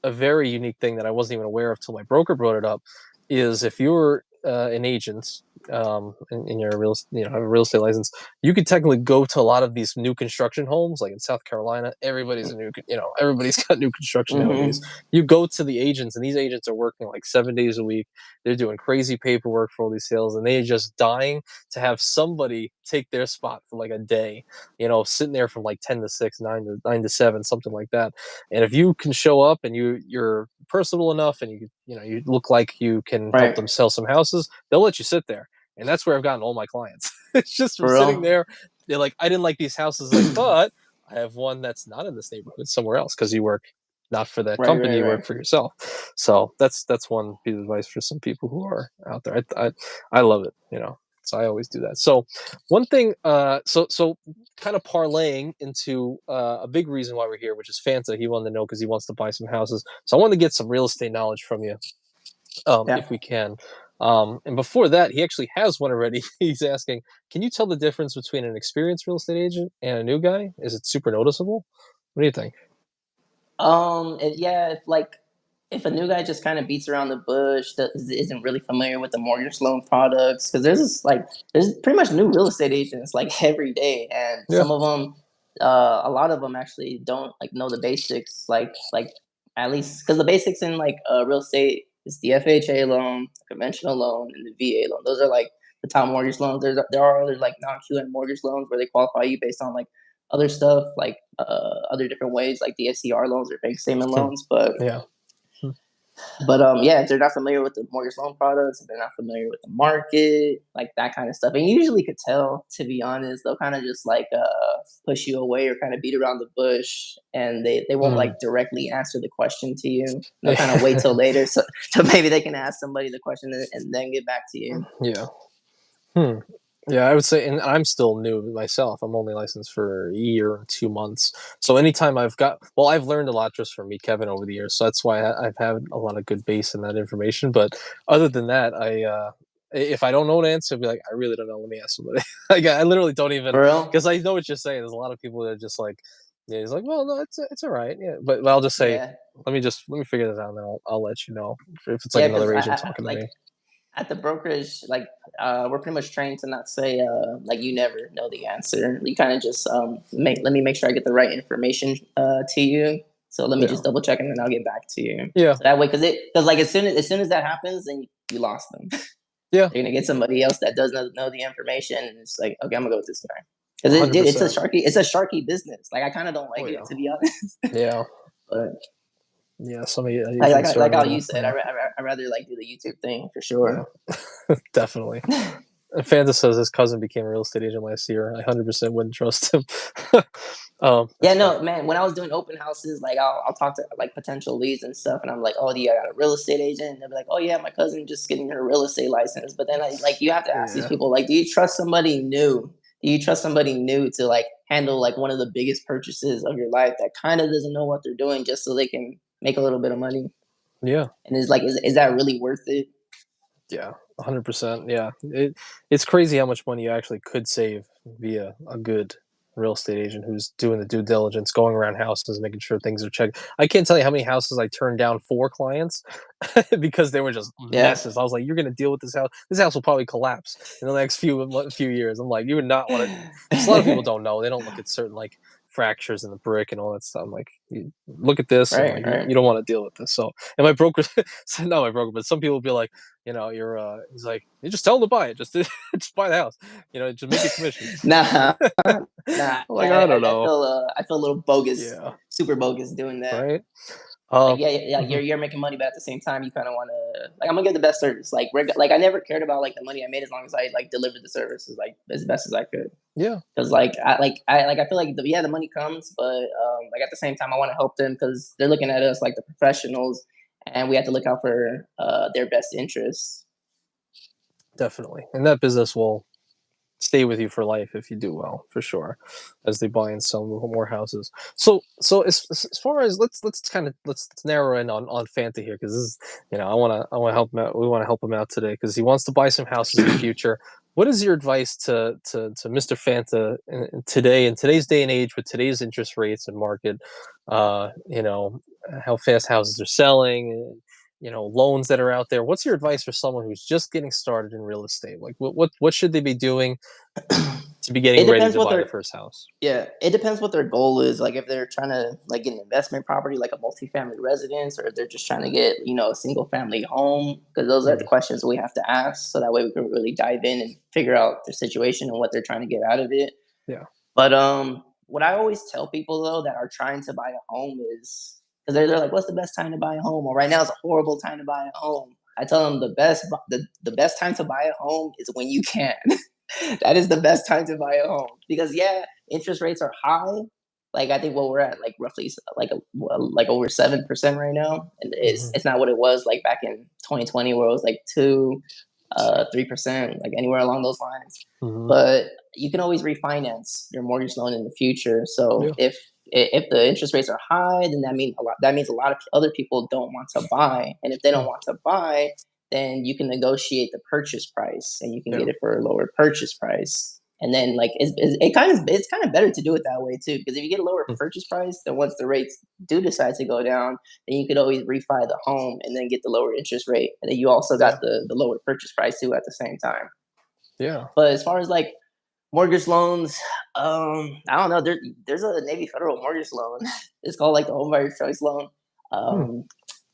a very unique thing that I wasn't even aware of till my broker brought it up, is if you're an agent, and you're a have a real estate license, you could technically go to a lot of these new construction homes, like in South Carolina. Everybody's got new construction nowadays. mm-hmm. You go to the agents, and these agents are working like 7 days a week. They're doing crazy paperwork for all these sales, and they're just dying to have somebody take their spot for like a day. Sitting there from like 10 to 6, 9 to 7, something like that. And if you can show up and you're personable enough and you look like you can help Right. them sell some houses, they'll let you sit there. And that's where I've gotten all my clients. It's just from For sitting real. there. They're like, I didn't like these houses, like, but I have one that's not in this neighborhood somewhere else because you work not for that Right, company, right, you right. work for yourself. So that's one piece of advice for some people who are out there. I love it. So I always do that. So one thing, so kind of parlaying into a big reason why we're here, which is Fanta. He wanted to know because he wants to buy some houses. So I wanted to get some real estate knowledge from you, Yeah. if we can. And before that, he actually has one already. He's asking, can you tell the difference between an experienced real estate agent and a new guy? Is it super noticeable? What do you think? Yeah, if a new guy just kind of beats around the bush, that isn't really familiar with the mortgage loan products, because there's pretty much new real estate agents like every day, and Yeah. some of them, a lot of them actually don't like know the basics, like at least because the basics in like real estate is the FHA loan, conventional loan, and the VA loan. Those are like the top mortgage loans. There are other like non-QM mortgage loans where they qualify you based on like other stuff, like other different ways, like the SCR loans or bank statement Hmm. loans. But Yeah. Hmm. yeah, if they're not familiar with the mortgage loan products, if they're not familiar with the market, like that kind of stuff, and you usually could tell, to be honest, they'll kind of just like push you away or kind of beat around the bush, and they won't Mm. like directly answer the question to you. They'll kind of wait till later, so maybe they can ask somebody the question and then get back to you. Yeah. Hmm. Yeah, I would say, and I'm still new myself. I'm only licensed for a year and 2 months. So anytime I've learned a lot just from me, Kevin, over the years. So that's why I've had a lot of good base in that information. But other than that, if I don't know an answer, I'll be like, I really don't know. Let me ask somebody. Like, I literally don't even, For real? because I know what you're saying. There's a lot of people that are just like, yeah, he's like, well, no, it's all right. Yeah, but I'll just say, Yeah, let me figure this out, and then I'll let you know if it's like yeah, because another agent I talking to like me. at the brokerage, like we're pretty much trained to not say like you never know the answer. You kind of just let me make sure I get the right information to you. So let me Yeah. just double check and then I'll get back to you. Yeah. So that way, because like as soon as that happens, then you lost them. Yeah. They're gonna get somebody else that does not know the information, and it's like, okay, I'm gonna go with this guy. Because dude, it's a 100%. sharky business. Like I kind of don't Oh like it, yeah. to be honest. Yeah. But Yeah. Some of the like agents are like a how you little. said, Yeah. I rather like do the YouTube thing for Yeah. sure. Definitely. And Fanta says his cousin became a real estate agent last year. I 100% wouldn't trust him. Yeah, That's funny. no, man. When I was doing open houses, like I'll talk to like potential leads and stuff, and I'm like, oh, yeah, I got a real estate agent. And they'll be like, oh yeah, my cousin just getting her real estate license. But then like you have to ask these Yeah. people, like, do you trust somebody new? Do you trust somebody new to like handle like one of the biggest purchases of your life that kind of doesn't know what they're doing just so they can make a little bit of money? Yeah. And it's like, is that really worth it? Yeah. 100%. Yeah. It's crazy how much money you actually could save via a good real estate agent who's doing the due diligence, going around houses, making sure things are checked. I can't tell you how many houses I turned down for clients because they were just Yeah, messes. I was like, "You're gonna deal with this house. This house will probably collapse in the next few years." I'm like, "You would not want to." Because a lot of people don't know. They don't look at certain like fractures in the brick and all that stuff. I'm like, you look at this, and right, like right. you don't want to deal with this. So, and my broker, not my broker, but some people will be like, you're he's like, you just tell them to buy it, just just buy the house, just make a commission. Nah, nah. I'm like, Yeah, I don't know. I feel a little bogus, Yeah, super bogus doing that. right. Like, Um, yeah, yeah, yeah, mhm. you're making money, but at the same time, you kind of want to like I'm gonna get the best service. Like I never cared about like the money I made as long as I like delivered the services like as best as I could. Yeah, Because I feel like the money comes, but like at the same time, I want to help them because they're looking at us like the professionals, and we have to look out for their best interests. definitely. And that business will stay with you for life if you do well, for sure, as they buy and sell more houses. So as far as let's narrow in on Fanta here because this is I want to help him out. We want to help him out today because he wants to buy some houses in the future. What is your advice to Mr. Fanta today in today's day and age with today's interest rates and market? How fast houses are selling. Loans that are out there. What's your advice for someone who's just getting started in real estate? Like, what should they be doing to be It getting ready depends to what buy their their first house? Yeah, it depends what their goal is. Like if they're trying to like get an investment property, like a multifamily residence, or if they're just trying to get a single family home. Because those are the Mm, questions we have to ask, so that way we can really dive in and figure out their situation and what they're trying to get out of it. yeah. But what I always tell people though that are trying to buy a home is because they're like, "What's the best time to buy a home?" Or right now is a horrible time to buy a home. I tell them the best time to buy a home is when you can. That is the best time to buy a home because yeah, interest rates are high. Like I think what we're at like roughly like over 7% right now, and Hmm. it's not what it was like back in 2020 where it was like 3%, like anywhere along those lines. Hmm. But you can always refinance your mortgage loan in the future. So Yeah. if the interest rates are high, then that means a lot of other people don't want to buy, and if they don't Mm. want to buy, then you can negotiate the purchase price, and you can Yeah. get it for a lower purchase price. And then like it's kind of better to do it that way too, because if you get a lower Mm. purchase price, then once the rates do decide to go down, then you could always refi the home and then get the lower interest rate, and then you also got Yeah. the lower purchase price too at the same time. Yeah. But as far as like mortgage loans, I don't know. There's a Navy Federal mortgage loan. It's called like the home buyer choice loan. Hmm. Um,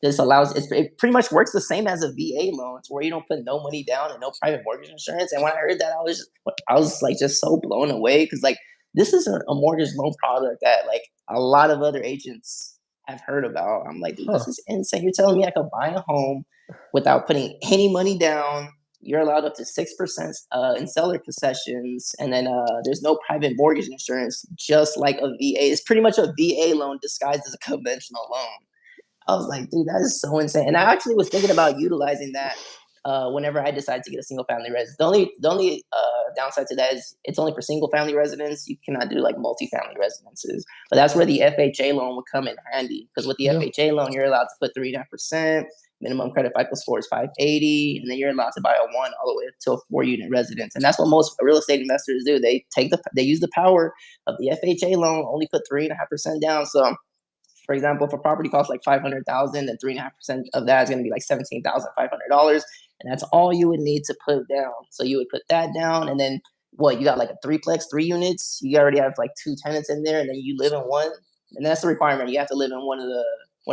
this allows it pretty much works the same as a VA loan, it's where you don't put no money down and no private mortgage insurance. And when I heard that, I was like just so blown away because like this is a mortgage loan product that like a lot of other agents have heard about. I'm like, dude, Huh. this is insane. You're telling me I could buy a home without putting any money down. You're allowed up to 6% in seller concessions, and then there's no private mortgage insurance, just like a VA. It's pretty much a VA loan disguised as a conventional loan. I was like, dude, that is so insane. And I actually was thinking about utilizing that whenever I decide to get a single family residence. The only downside to that is it's only for single family residents. You cannot do like multifamily residences. But that's where the FHA loan would come in handy because with the Yeah. FHA loan, you're allowed to put 3.5%. Minimum credit FICO score is 580, and then you're allowed to buy a one all the way to a 4 unit residence. And that's what most real estate investors do. They use the power of the FHA loan, only put 3.5% down. So for example, if a property costs like 500,000, then 3.5% of that is going to be like $17,500, and that's all you would need to put down. So you would put that down, and then what? You got like a threeplex, 3 units. You already have like two tenants in there, and then you live in one, and that's the requirement. You have to live in one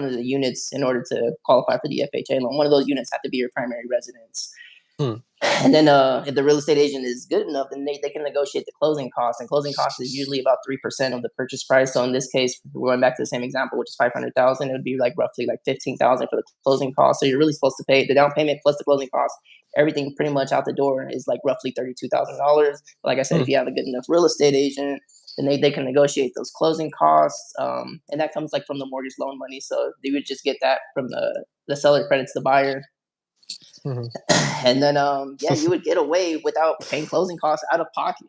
of the units in order to qualify for the FHA loan. One of those units have to be your primary residence. Hmm. And then if the real estate agent is good enough, then they can negotiate the closing costs. And closing costs is usually about 3% of the purchase price. So in this case, we're going back to the same example, which is 500,000. It would be like roughly like 15,000 for the closing costs. So you're really supposed to pay the down payment plus the closing costs. Everything pretty much out the door is like roughly $32,000. Like I said, Hmm. if you have a good enough real estate agent, then they can negotiate those closing costs, and that comes like from the mortgage loan money. So they would just get that from the seller credits the buyer, Hmm. and then yeah, you would get away without paying closing costs out of pocket.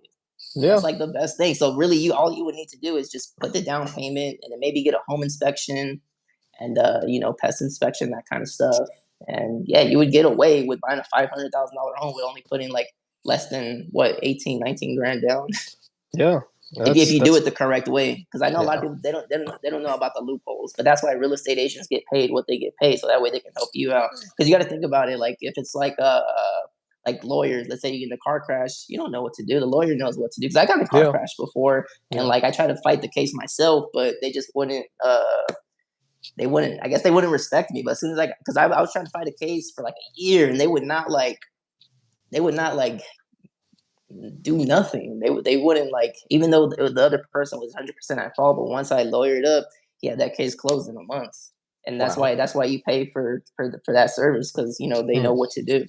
And Yeah. that's like the best thing. So really, you all you would need to do is just put the down payment, and then maybe get a home inspection and pest inspection, that kind of stuff. And yeah, you would get away with buying a $500,000 home with only putting like less than what 18, 19 grand down. Yeah. If That's you do that's it the correct way, because I know a lot of yeah. people they don't know about the loopholes, but that's why real estate agents get paid what they get paid, so that way they can help you out. Because you got to think about it, like if it's like lawyers, let's say you get in a car crash, you don't know what to do. The lawyer knows what to do. Because I got in a car Yeah. crash before, and Yeah. like I tried to fight the case myself, but they just wouldn't. They wouldn't. I guess they wouldn't respect me. But as soon as because I was trying to fight a case for like a year, and they would not like do nothing. They wouldn't like, even though the other person was 100% at fault. But once I lawyered up, he had that case closed in a month, and Wow. that's why you pay for that service, because they know Hmm. what to do.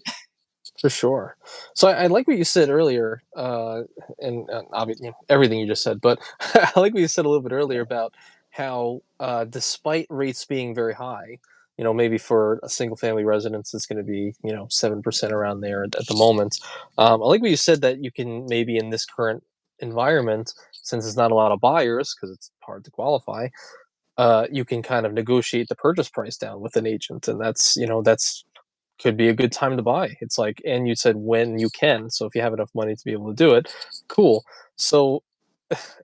For sure. So I like what you said earlier, and obviously everything you just said, but I like what you said a little bit earlier about how, despite rates being very high, maybe for a single family residence, it's going to be 7% around there at the moment. I like what you said that you can maybe in this current environment, since it's not a lot of buyers because it's hard to qualify, you can kind of negotiate the purchase price down with an agent, and that's could be a good time to buy. It's like, and you said when you can. So if you have enough money to be able to do it, cool. So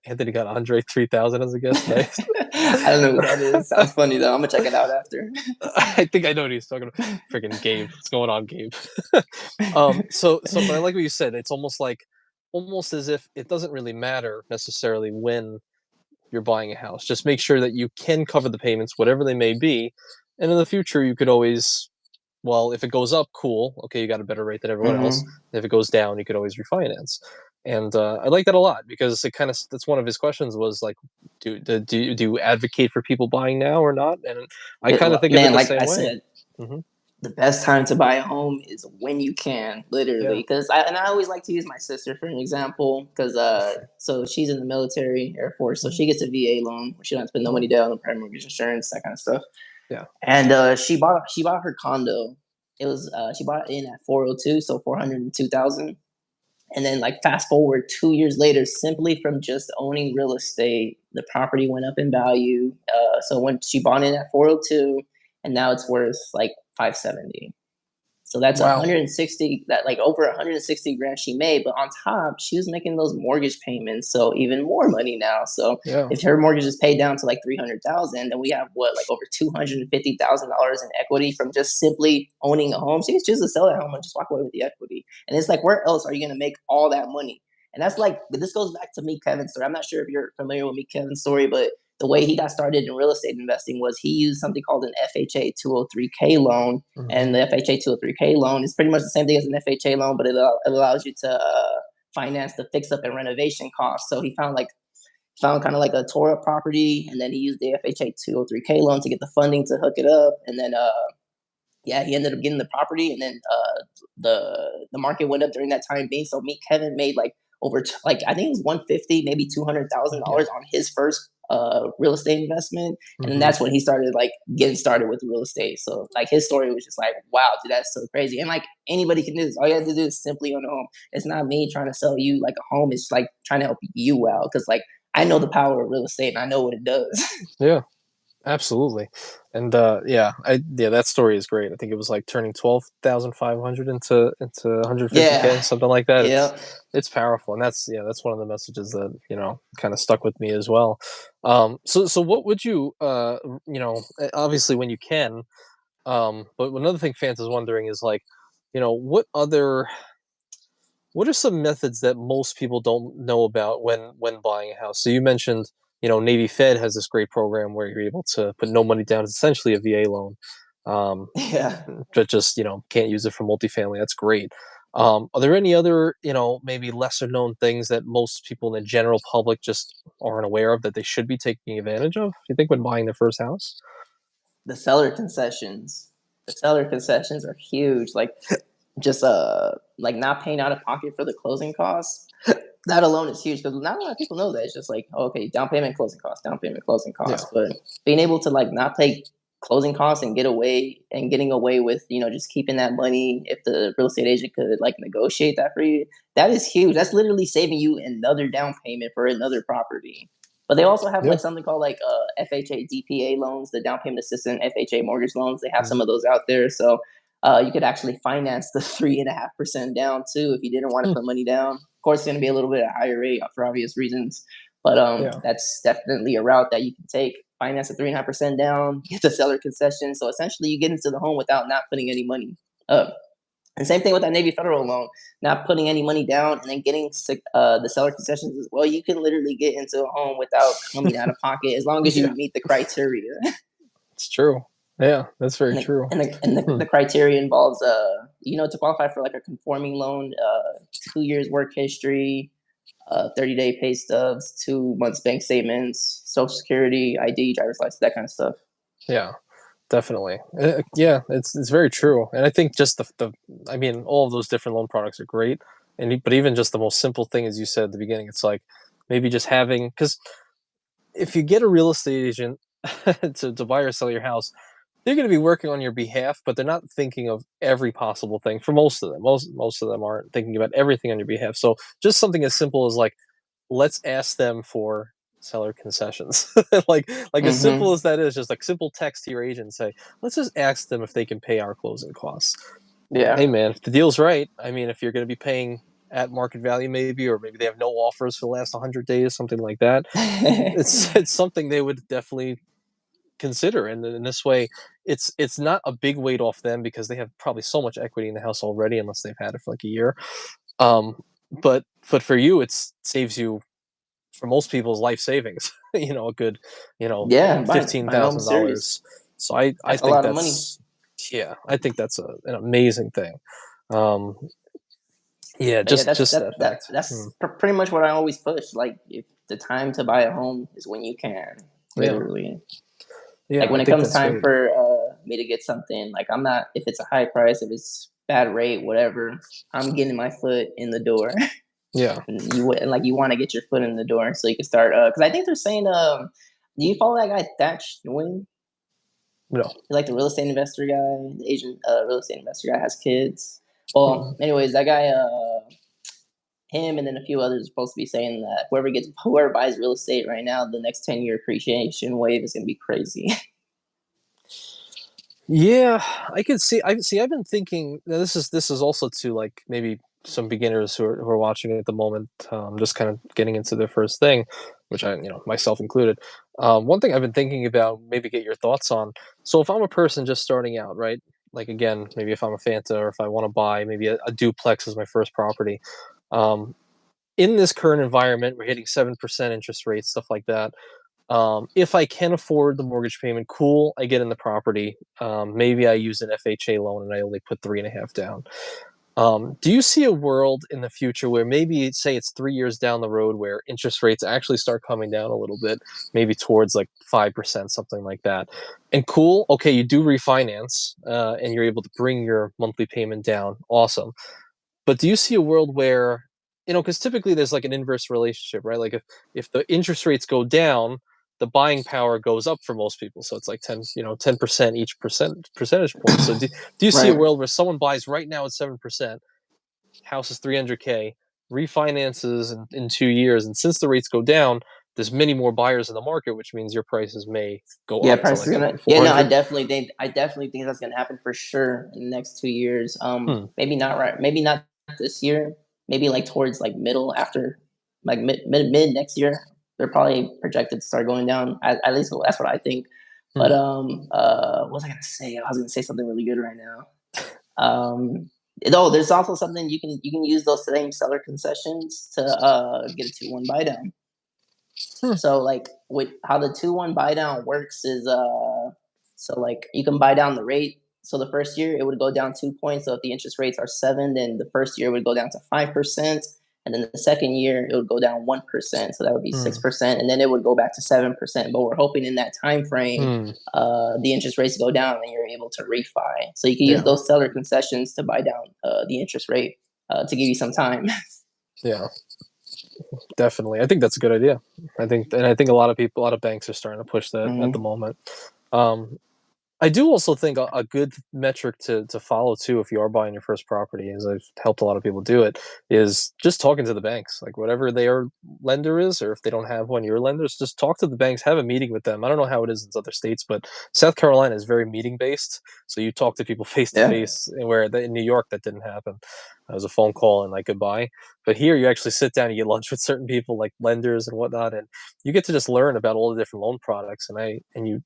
Anthony got Andre 3000 as a guest. Nice. I don't know who that is. Sounds funny though. I'm gonna check it out after. I think I know what he's talking about. Freaking Gabe. What's going on, Gabe? But I like what you said. It's almost as if it doesn't really matter necessarily when you're buying a house. Just make sure that you can cover the payments, whatever they may be. And in the future, you could always, well, if it goes up, cool. Okay, you got a better rate than everyone else. Hmm. If it goes down, you could always refinance. And I like that a lot because it kind of that's one of his questions was like, do you advocate for people buying now or not? And I kind of think of it Man, the like same I way. said, Hmm. the best time to buy a home is when you can, literally. Yeah. Because I always like to use my sister for an example. Because so she's in the military, Air Force, so Hmm. she gets a VA loan where she don't have to put no Hmm. money down, no private mortgage insurance, that kind of stuff. Yeah. And she bought her condo. It was she bought it in at 402, so 402,000. And then like fast forward 2 years later, simply from just owning real estate, the property went up in value. So when she bought it at 402, and now it's worth like 570. So that's Wow. 160, that like over 160 grand she made, but on top, she was making those mortgage payments, so even more money now. So Yeah. if her mortgage is paid down to like 300,000, then we have what, like over $250,000 in equity from just simply owning a home. She can choose to sell that home and just walk away with the equity. And it's like, where else are you going to make all that money? And that's like, this goes back to Meet Kevin's story. I'm not sure if you're familiar with Meet Kevin's story, but the way he got started in real estate investing was he used something called an FHA 203K loan. Hmm. And the FHA 203K loan is pretty much the same thing as an FHA loan, but it allows you to finance the fix up and renovation costs. So he found kind of like a tore up property, and then he used the FHA 203K loan to get the funding to hook it up. And then yeah, he ended up getting the property, and then the market went up during that time being. So me, Kevin made like like I think it was 150, maybe $200,000 Yeah. on his first real estate investment, and then Hmm. that's when he started like getting started with real estate. So like his story was just like, wow, dude, that's so crazy. And like anybody can do this. All you have to do is simply own a home. It's not me trying to sell you like a home. It's like trying to help you out because like I know the power of real estate and I know what it does. Yeah. Absolutely. And yeah, that story is great. I think it was like turning 12,500 into Yeah, 150K, something like that. yeah. It's powerful. And that's one of the messages that, kind of stuck with me as well. So what would you obviously when you can, but another thing fans is wondering is like, what are some methods that most people don't know about when buying a house? So you mentioned, Navy Fed has this great program where you're able to put no money down. It's essentially a VA loan, um, Yeah. but just can't use it for multifamily. That's great. Are there any other maybe lesser known things that most people in the general public just aren't aware of that they should be taking advantage of? You think when buying their first house? The seller concessions. The seller concessions are huge. Like just like not paying out of pocket for the closing costs. That alone is huge because not a lot of people know that. It's just like, okay, down payment, closing costs, down payment, closing Yeah. costs. But being able to like not pay closing costs and getting away with, just keeping that money if the real estate agent could like negotiate that for you, that is huge. That's literally saving you another down payment for another property. But they also have Yeah. like something called like FHA DPA loans, the down payment assistant FHA mortgage loans. They have Mhm. some of those out there. So you could actually finance the 3.5% down too if you didn't want to Hmm. put money down. Of course, it's going to be a little bit at a higher rate for obvious reasons, but Yeah. that's definitely a route that you can take. Finance at 3.5% down, get the seller concession. So essentially, you get into the home without not putting any money up. And same thing with that Navy Federal loan, not putting any money down and then getting the seller concessions as well. You can literally get into a home without coming out of pocket as long as you Yeah. meet the criteria. It's true. Yeah, that's very and the true. and the and the, Hmm. the criteria involves to qualify for like a conforming loan, 2 years work history, 30-day pay stubs, 2 months bank statements, social security, ID, driver's license, that kind of stuff. Yeah. Definitely. Yeah, it's very true. And I think just the I mean, all of those different loan products are great. But even just the most simple thing, as you said at the beginning, it's like maybe just having because if you get a real estate agent to buy or sell your house, they're going to be working on your behalf, but they're not thinking of every possible thing. For most of them, most of them aren't thinking about everything on your behalf. So just something as simple as like let's ask them for seller concessions. like as simple Mm-hmm. as that is, just like simple text to your agent and say, let's just ask them if they can pay our closing costs. Hey Yeah. man, if the deal's right, I mean, if you're going to be paying at market value, maybe, or maybe they have no offers for the last 100 days, something like that. It's something they would definitely consider, and in this way, it's not a big weight off them because they have probably so much equity in the house already, unless they've had it for like a year. Um, but for you, it saves you for most people's life savings. A good, Yeah, fifteen by no, I'm thousand serious. dollars. So I That's a think lot of money. that's yeah, I think that's an amazing thing. Um, Yeah, But yeah, just that fact. that's pretty much what I always push. Like, if the time to buy a home is when you can, Yeah, literally. Like yeah, when I it think comes that's time great. for me to get something, like I'm not if it's a high price, if it's bad rate, whatever, I'm getting my foot in the door. Yeah. And like you want to get your foot in the door so you can start. Because I think they're saying, do you follow that guy Thatch Nguyen? No. Like the real estate investor guy, the Asian real estate investor guy has kids. Mm. Well, anyways, that guy, him, and then a few others are supposed to be saying that whoever buys real estate right now, the next 10-year appreciation wave is going to be crazy. Yeah, I could see. I see. I've been thinking. Now this is also to like maybe some beginners who are watching at the moment, just kind of getting into their first thing, which I myself included. One thing I've been thinking about, maybe get your thoughts on. So if I'm a person just starting out, right? Like again, maybe if I'm a Fanta or if I want to buy maybe a duplex as my first property, um, in this current environment, we're hitting 7% interest rates, stuff like that. If I can afford the mortgage payment, cool. I get in the property. Maybe I use an FHA loan and I only put 3.5 down. Do you see a world in the future where maybe say it's 3 years down the road where interest rates actually start coming down a little bit, maybe towards like 5%, something like that? And cool, okay, you do refinance and you're able to bring your monthly payment down. Awesome. But do you see a world where, because typically there's like an inverse relationship, right? Like if the interest rates go down, the buying power goes up for most people. So it's like 10% each percentage point. So do you see a Right. world where someone buys right now at 7%, house is 300K, refinances in 2 years, and since the rates go down, there's many more buyers in the market, which means your prices may go Yeah, up to price is like gonna. around Yeah, no, 400. I definitely think that's gonna happen for sure in the next 2 years. Hmm. Maybe not right. Maybe not this year. Maybe like towards like middle after, like mid next year. They're probably projected to start going down. At least that's what I think. But Hmm. what was I gonna say? I was gonna say something really good right now. No, there's also something you can use those same seller concessions to get a 2-1 buy down. Hmm. So like with how the 2-1 buy down works is so like you can buy down the rate. So the first year it would go down 2 points. So if the interest rates are 7, then the first year would go down to 5%. And then the second year it would go down 1%. So that would be Hmm. 6%. And then it would go back to 7%. But we're hoping in that time frame Hmm. the interest rates go down and you're able to refi. So you can use Yeah. those seller concessions to buy down the interest rate to give you some time. Yeah. Definitely. I think that's a good idea. I think a lot of people, a lot of banks are starting to push that at the Hmm. moment. Um, I do also think a good metric to follow too, if you are buying your first property, as I've helped a lot of people do it, is just talking to the banks. Like whatever their lender is, or if they don't have one, your lenders, just talk to the banks, have a meeting with them. I don't know how it is in other states, but South Carolina is very meeting based. So you talk to people face to Yeah. face, where in New York that didn't happen. It was a phone call and like goodbye. But here you actually sit down, you get lunch with certain people like lenders and whatnot, and you get to just learn about all the different loan products. And you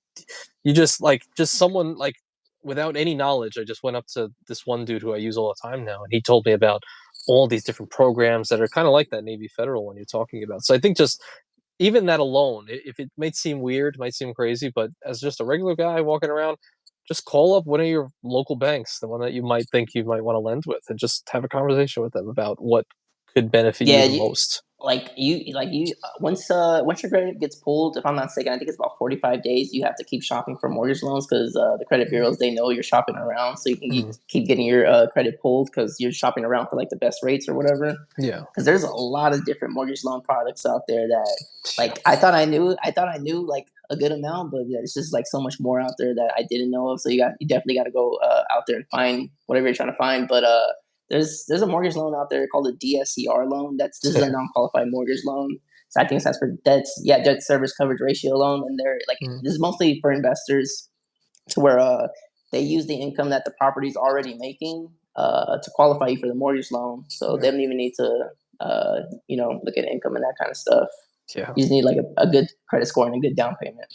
just like just someone like without any knowledge. I just went up to this one dude who I use all the time now, and he told me about all these different programs that are kind of like that Navy Federal one you're talking about. So I think just even that alone, if it might seem weird, might seem crazy, but as just a regular guy walking around, just call up one of your local banks, the one that you might think you might want to lend with, and just have a conversation with them about what could benefit you Yeah, the most. once your credit gets pulled, if I'm not mistaken, I think it's about 45 days. You have to keep shopping for mortgage loans because the credit bureaus they know you're shopping around, so you Mm, keep getting your credit pulled because you're shopping around for like the best rates or whatever. yeah, Because there's a lot of different mortgage loan products out there that yeah, like I thought I knew like a good amount, but yeah, it's just like so much more out there that I didn't know of. So you definitely got to go out there and find whatever you're trying to find. But there's a mortgage loan out there called a DSCR loan. This is a yeah, non qualified mortgage loan. So I think it stands for debt service coverage ratio loan, and they're like mm, this is mostly for investors to where they use the income that the property is already making to qualify you for the mortgage loan. So yeah, they don't even need to look at income and that kind of stuff. yeah. You just need like a good credit score and a good down payment.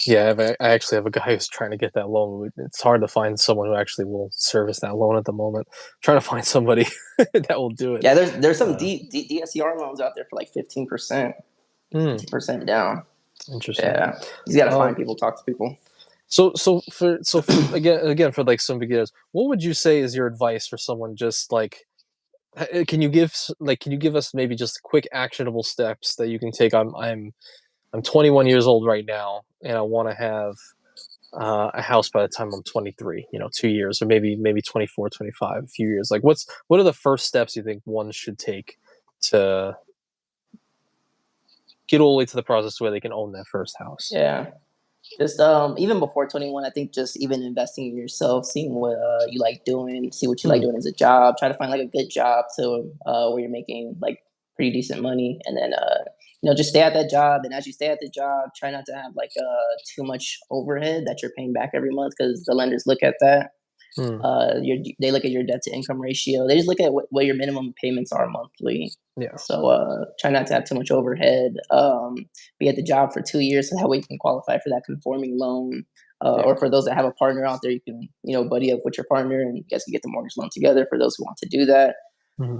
Yeah, I actually have a guy who's trying to get that loan. It's hard to find someone who actually will service that loan at the moment. Trying to find somebody that will do it. Yeah, there's some Uh, DSCR loans out there for like 15%, hmm, 15% down. interesting. Yeah, you got to find Um, people, talk to people. so for again for like some beginners, what would you say is your advice for someone just like Can you give can you give us maybe just quick actionable steps that you can take? I'm 21 years old right now, and I want to have a house by the time I'm 23. 2 years, or maybe 24, 25, a few years. Like, what are the first steps you think one should take to get all the way to the process where they can own that first house? Yeah. Just even before 21, I think just even investing in yourself, seeing what you like doing, see what you like Hmm. doing as a job, try to find like a good job to where you're making like pretty decent money, and then just stay at that job. And as you stay at the job, try not to have like too much overhead that you're paying back every month, because the lenders look at that. Hmm. They look at your debt to income ratio. They just look at what your minimum payments are monthly. Yeah. So try not to have too much overhead. Be at the job for 2 years, so that way you can qualify for that conforming loan. Yeah. Or for those that have a partner out there, you can buddy up with your partner, and you guys can get the mortgage loan together. For those who want to do that, Hmm.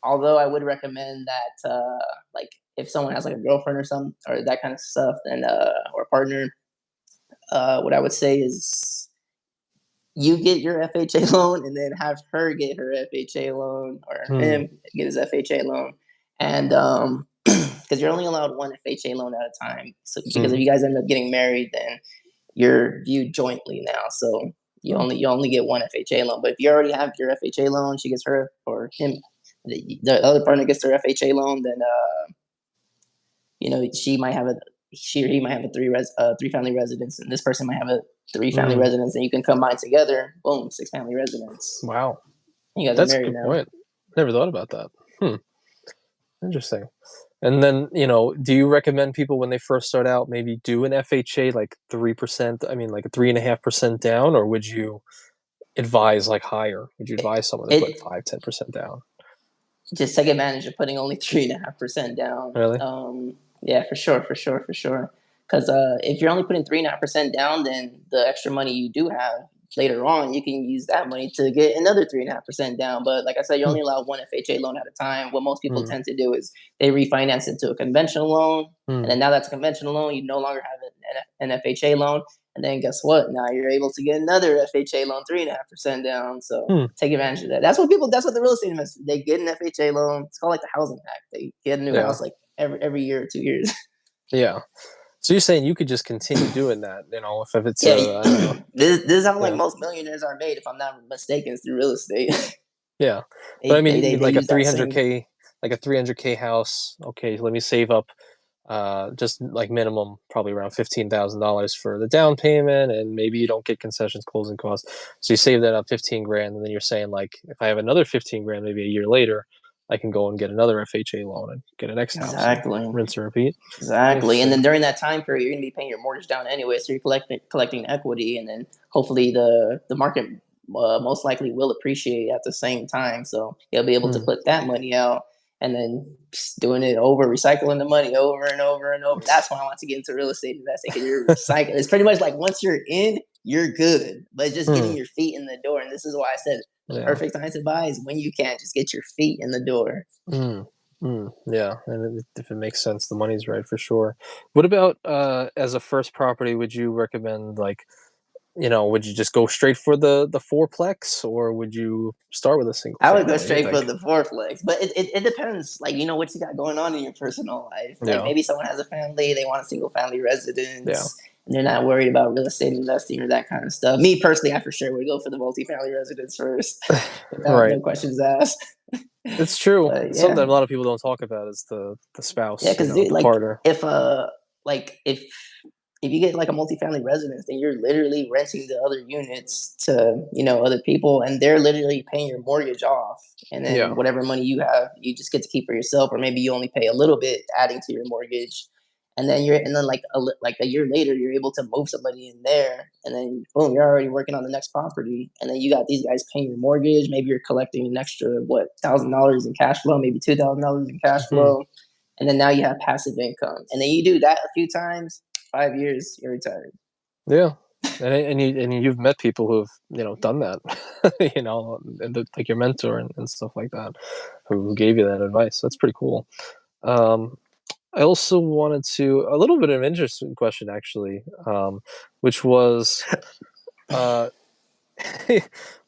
although I would recommend that like if someone has like a girlfriend or something or that kind of stuff, then or a partner, what I would say is you get your FHA loan and then have her get her FHA loan, or Hmm. him get his FHA loan. And because you're only allowed one FHA loan at a time. So because if Hmm. you guys end up getting married, then you're viewed jointly now. So Oh. you only get one FHA loan. But if you already have your FHA loan, she gets her, or him, the other partner gets their FHA loan, then she might have a she or he might have a three family residence, and this person might have a three family Hmm. residence, and you can combine together, boom, six family residence. Wow, You guys are that's a married good now. point. Never thought about that. Hmm. Interesting. And then, do you recommend people when they first start out maybe do an FHA like 3%? I mean, like a 3.5% down, or would you advise like higher? Would you It, advise someone to put it 5, 10% down? just take advantage of putting only 3.5% down. Really? Yeah, for sure, for sure, for sure. Because if you're only putting 3.5% down, then the extra money you do have later on, you can use that money to get another 3.5% down. But like I said, you're Hmm. only allowed one FHA loan at a time. What most people Hmm. tend to do is they refinance into a conventional loan, and Hmm. then now that's a conventional loan, you no longer have an FHA loan. And then guess what? Now you're able to get another FHA loan, 3.5% down. So Hmm. take advantage of that. That's what people. That's what the real estate investors. They get an FHA loan. It's called like the housing hack. They get a new Yeah. house like every year or 2 years. Yeah. So you're saying you could just continue doing that, if it's Yeah, I don't know. this is how like Yeah. most millionaires are made. If I'm not mistaken, it's through real estate. Yeah. But I they, they mean, they they like a use that 300 same. k, like a 300K house. Okay, let me save up just like minimum probably around $15,000 for the down payment, and maybe you don't get concessions, closing costs. So you save that up 15 grand, and then you're saying like if I have another 15 grand, maybe a year later, I can go and get another FHA loan and get an next house and Exactly. rinse and repeat. Exactly. And then Interesting. during that time period, you're going to be paying your mortgage down anyway. So you're collecting equity, and then hopefully the market most likely will appreciate at the same time. So you'll be able to Hmm. put that money out, and then just doing it over, recycling the money over and over and over. That's why I want to get into real estate investing, because you're recycling. It's pretty much like once you're in, you're good, but just Hmm. getting your feet in the door. And this is why I said the Yeah. perfect time to buy is when you can just get your feet in the door. Mm, yeah, and if it makes sense, the money's right for sure. What about as a first property? Would you recommend would you just go straight for the fourplex, or would you start with a single I would go family? What do you straight for think? the four flex, but it depends. Like what you got going on in your personal life. Like Yeah, maybe someone has a family, they want a single family yeah, residence, and they're not worried about real estate investing or that kind of stuff. Me personally, I for sure would go for the multifamily residence first, without right. no questions asked. It's true. But It's something yeah, that a lot of people don't talk about is the yeah, spouse, because the like partner. if like if you get like a multifamily residence, then you're literally renting the other units to other people, and they're literally paying your mortgage off, and then Yeah. whatever money you have, you just get to keep for yourself, or maybe you only pay a little bit adding to your mortgage, and then like like a year later, you're able to move somebody in there, and then boom, you're already working on the next property, and then you got these guys paying your mortgage. Maybe you're collecting an extra $1,000 in cash flow, maybe $2,000 in cash Hmm. flow, and then now you have passive income, and then you do that a few times, 5 years, you're retired. Yeah. And you've met people who've done that, and like your mentor and stuff like that, who gave you that advice. That's pretty cool. Um, I also wanted to a little bit of an interesting question actually, which was uh,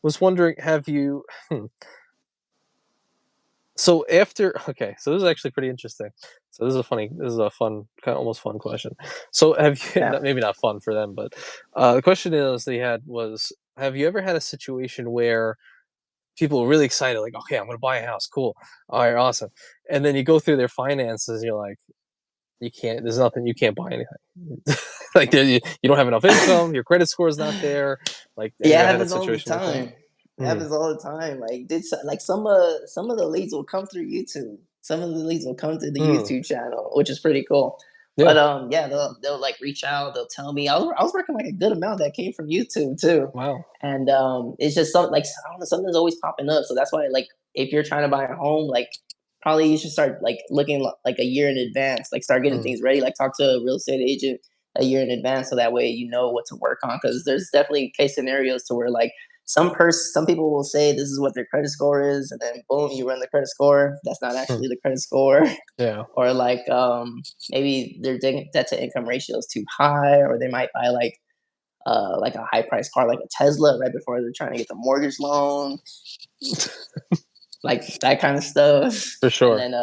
was wondering, have you? So after okay, so this is actually pretty interesting. So this is a fun, kind of almost fun question. So have you Yeah. maybe not fun for them, but the question is they had was have you ever had a situation where people were really excited, like, okay, I'm gonna buy a house, cool, all right, awesome, and then you go through their finances, and you're like, you can't, there's nothing, you can't buy anything, like you don't have enough income, your credit score is not there. Like, have you Yeah, it ever had a happens all the situation like that? time. It Hmm. happens all the time. Like like some of the leads will come through YouTube. Some of the leads will come through the Hmm. YouTube channel, which is pretty cool. But Yeah. yeah, they'll like reach out. They'll tell me. I was working like a good amount that came from YouTube too, Wow. and it's just something like I don't know, something's always popping up. So that's why like if you're trying to buy a home, like probably you should start like looking like a year in advance. Like start getting Hmm. things ready. Like talk to a real estate agent a year in advance, so that way you know what to work on. Because there's definitely case scenarios to where like some people will say this is what their credit score is, and then boom, you run the credit score. That's not Hmm. actually the credit score. Yeah. Or like maybe their debt to income ratio is too high, or they might buy like a high price car like a Tesla right before they're trying to get the mortgage loan, like that kind of stuff. For And sure. then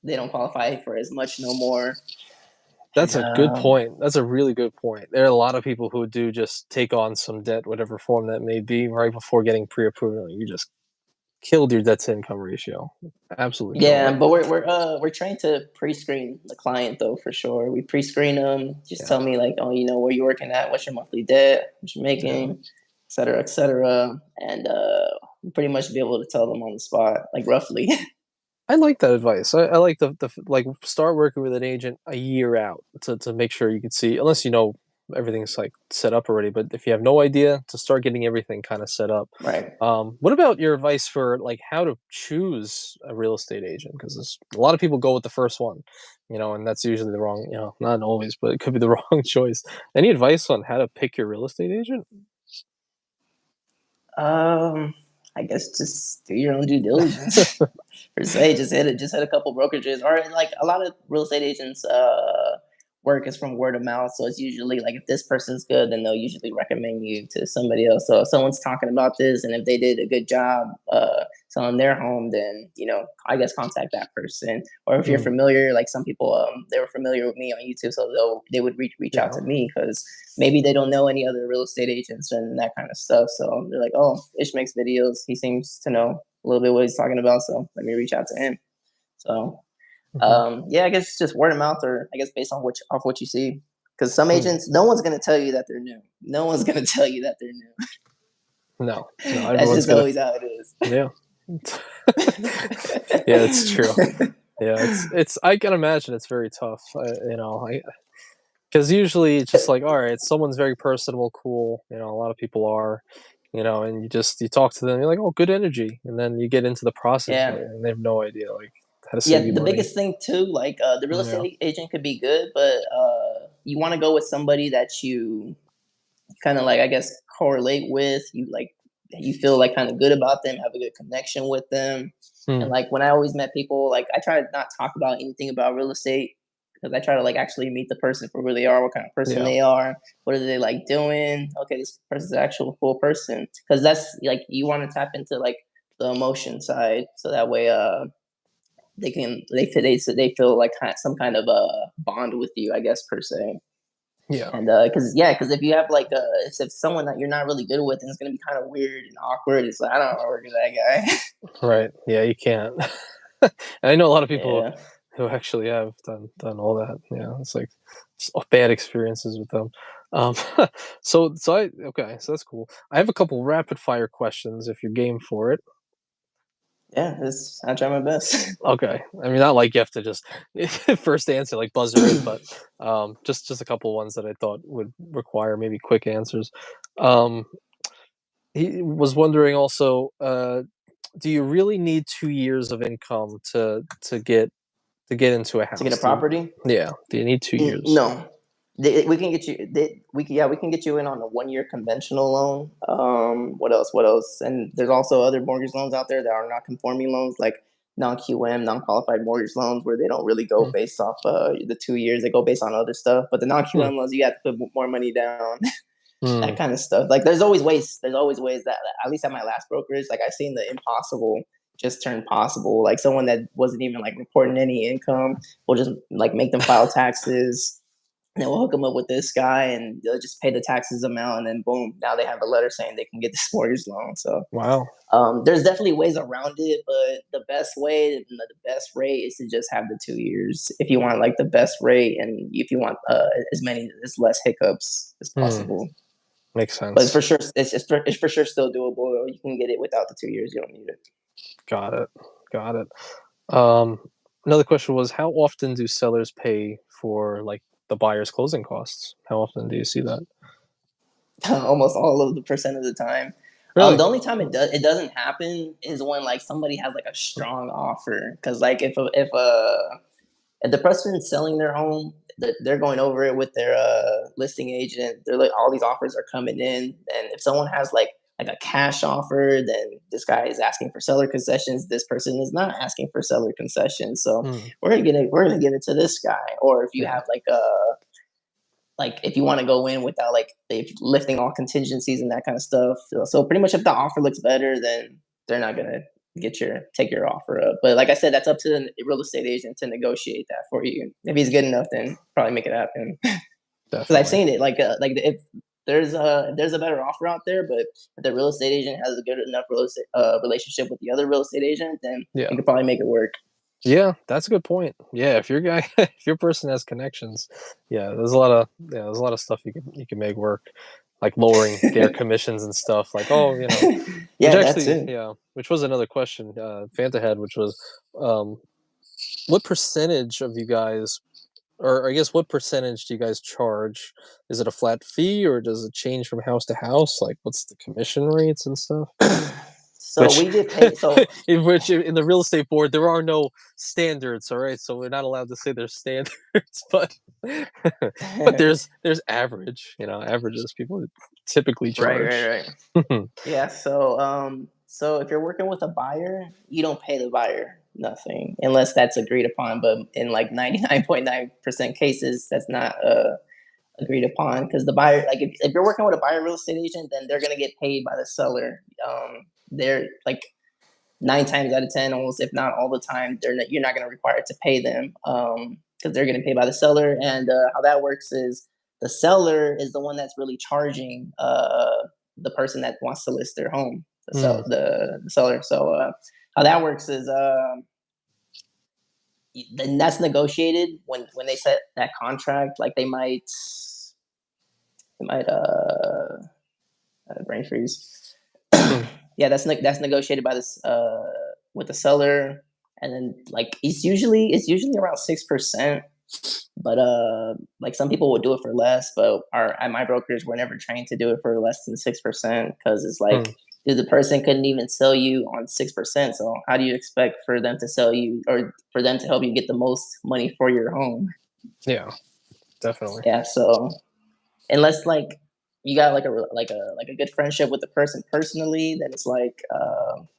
they don't qualify for as much no more. And That's a good point. That's a really good point. There are a lot of people who do just take on some debt, whatever form that may be, right before getting pre-approved. You just killed your debt to income ratio. Absolutely killed yeah, it. but we're trained to pre-screen the client though for sure. We pre-screen them. Just Yeah. tell me like, oh, you know, where you working at, what's your monthly debt, what you're Yeah. making, et cetera, and pretty much be able to tell them on the spot, like roughly. I like that advice. I like the like start working with an agent a year out to make sure you can see, unless you know everything's like set up already. But if you have no idea, to start getting everything kind of set up. Right. What about your advice for like how to choose a real estate agent? Because a lot of people go with the first one, and that's usually the wrong. Not always, but it could be the wrong choice. Any advice on how to pick your real estate agent? Um, I guess just do your own due diligence. Per se, just hit a couple brokerages, or like a lot of real estate agents work is from word of mouth. So it's usually like if this person's good, then they'll usually recommend you to somebody else. So if someone's talking about this, and if they did a good job selling their home, then I guess contact that person. Or if you're Mm, familiar, like some people they were familiar with me on YouTube, so they would reach out yeah. to me because maybe they don't know any other real estate agents and that kind of stuff. So they're like, oh, Ish makes videos. He seems to know a little bit what he's talking about. So let me reach out to him. So Hmm. yeah, I guess it's just word of mouth, or I guess based on what you see. Because some Hmm. Mm. agents, no one's gonna tell you that they're new. No one's gonna tell you that they're No, no, new. That's everyone's just gonna. always how it is. Yeah. Yeah, it's true. Yeah, it's. I can imagine it's very tough. Because usually it's just like, all right, someone's very personable, cool. A lot of people are, and you talk to them, you're like, oh, good energy, and then you get into the process, Yeah. and they have no idea like how to save Yeah, you the money. biggest thing too, like the real Yeah. estate agent could be good, but you want to go with somebody that you kind of like, I guess, correlate with. You like, you feel like kind of good about them, have a good connection with them. And Hmm. like when I always met people, like I try to not talk about anything about real estate because I try to like actually meet the person for who they are, what kind of person Yeah. they are, what are they like doing. Okay, this person's an actual full person, because that's like you want to tap into like the emotion side, so that way they feel like some kind of a bond with you, I guess per se. Yeah. And because if you have like if someone that you're not really good with, then it's gonna be kind of weird and awkward. It's like I don't want to work with that guy. Right. Yeah, you can't. And I know a lot of people Yeah, who actually have done all that. Yeah, it's like just bad experiences with them. Um, so that's cool. I have a couple rapid fire questions if you're game for it. yeah. I try my best. Okay, I mean not like you have to just first answer like buzzer in, but just a couple ones that I thought would require maybe quick answers. Um, he was wondering also, do you really need 2 years of income to get into a To get a house? property. Yeah, do you need 2 years? No, we can get you. We can get you in on a 1 year conventional loan. What else? What else? And there's also other mortgage loans out there that are not conforming loans, like non QM, non qualified mortgage loans, where they don't really go Hmm. based off the 2 years. They go based on other stuff. But the non Hmm. QM loans, you have to put more money down. Hmm. That kind of stuff. Like there's always ways. There's always ways that at least at my last brokerage, like I seen the impossible just turned possible. Like someone that wasn't even like reporting any income will just like make them file taxes. And then we'll hook them up with this guy, and they'll just pay the taxes amount, and then boom, now they have a letter saying they can get this mortgage loan. So Wow. there's definitely ways around it, but the best way and the best rate is to just have the 2 years if you want like the best rate, and if you want as less hiccups as Hmm. possible. Makes But it's sense. for sure, it's for sure still doable. You can get it without the 2 years. You don't need it. Got it. Got it. Um, Another question was, how often do sellers pay for like the buyer's closing costs? How often do you see that? Almost all of the percent of the time. Really? The only time it doesn't happen is when like somebody has like a strong offer. Because like if the person selling their home, they're going over it with their listing agent. They're like, all these offers are coming in, and if someone has like a cash offer, then this guy is asking for seller concessions. This person is not asking for seller concessions. So Hmm. we're gonna give it to this guy. Or if you Yeah. have like if you want to go in without like lifting all contingencies and that kind of stuff. So pretty much if the offer looks better, then they're not gonna take your offer up. But like I said, that's up to the real estate agent to negotiate that for you. If he's good enough, then probably make it happen. Because I've Definitely. seen it. Like if there's a better offer out there, but if the real estate agent has a good enough relationship with the other real estate agent, then Yeah. you could probably make it work. Yeah, that's a good point. Yeah, if your guy, if your person has connections, there's a lot of there's a lot of stuff you can make work, like lowering their commissions and stuff. Like, oh, which Yeah, that's actually, it. which was another question Fanta had, which was, um, what percentage of you guys, or I guess what percentage do you guys charge? Is it a flat fee or does it change from house to house? Like, what's the commission rates and stuff? So Which, we get paid. So in the real estate board there are no standards, all right? So we're not allowed to say there's standards, but but there's average, averages people typically right, right, charge. right. Yeah, so if you're working with a buyer, you don't pay the buyer nothing unless that's agreed upon. But in like 99.9% cases, that's not agreed upon because the buyer, like if you're working with a buyer real estate agent, then they're gonna get paid by the seller. They're like 9 times out of 10, almost if not all the time, you're not gonna require to pay them because they're getting paid by the seller. And how that works is the seller is the one that's really charging the person that wants to list their home, Mm, the seller. So how that works is then that's negotiated when they set that contract. Like they might brain freeze. mm, Yeah, that's negotiated by this with the seller, and then like it's usually around 6%. But like some people would do it for less, but our at my brokers were never trained to do it for less than 6% because it's like, mm. dude, the person couldn't even sell you on 6%. So how do you expect for them to sell you or for them to help you get the most money for your home? Yeah, definitely. Yeah, so unless like you got like a good friendship with the person personally, then it's like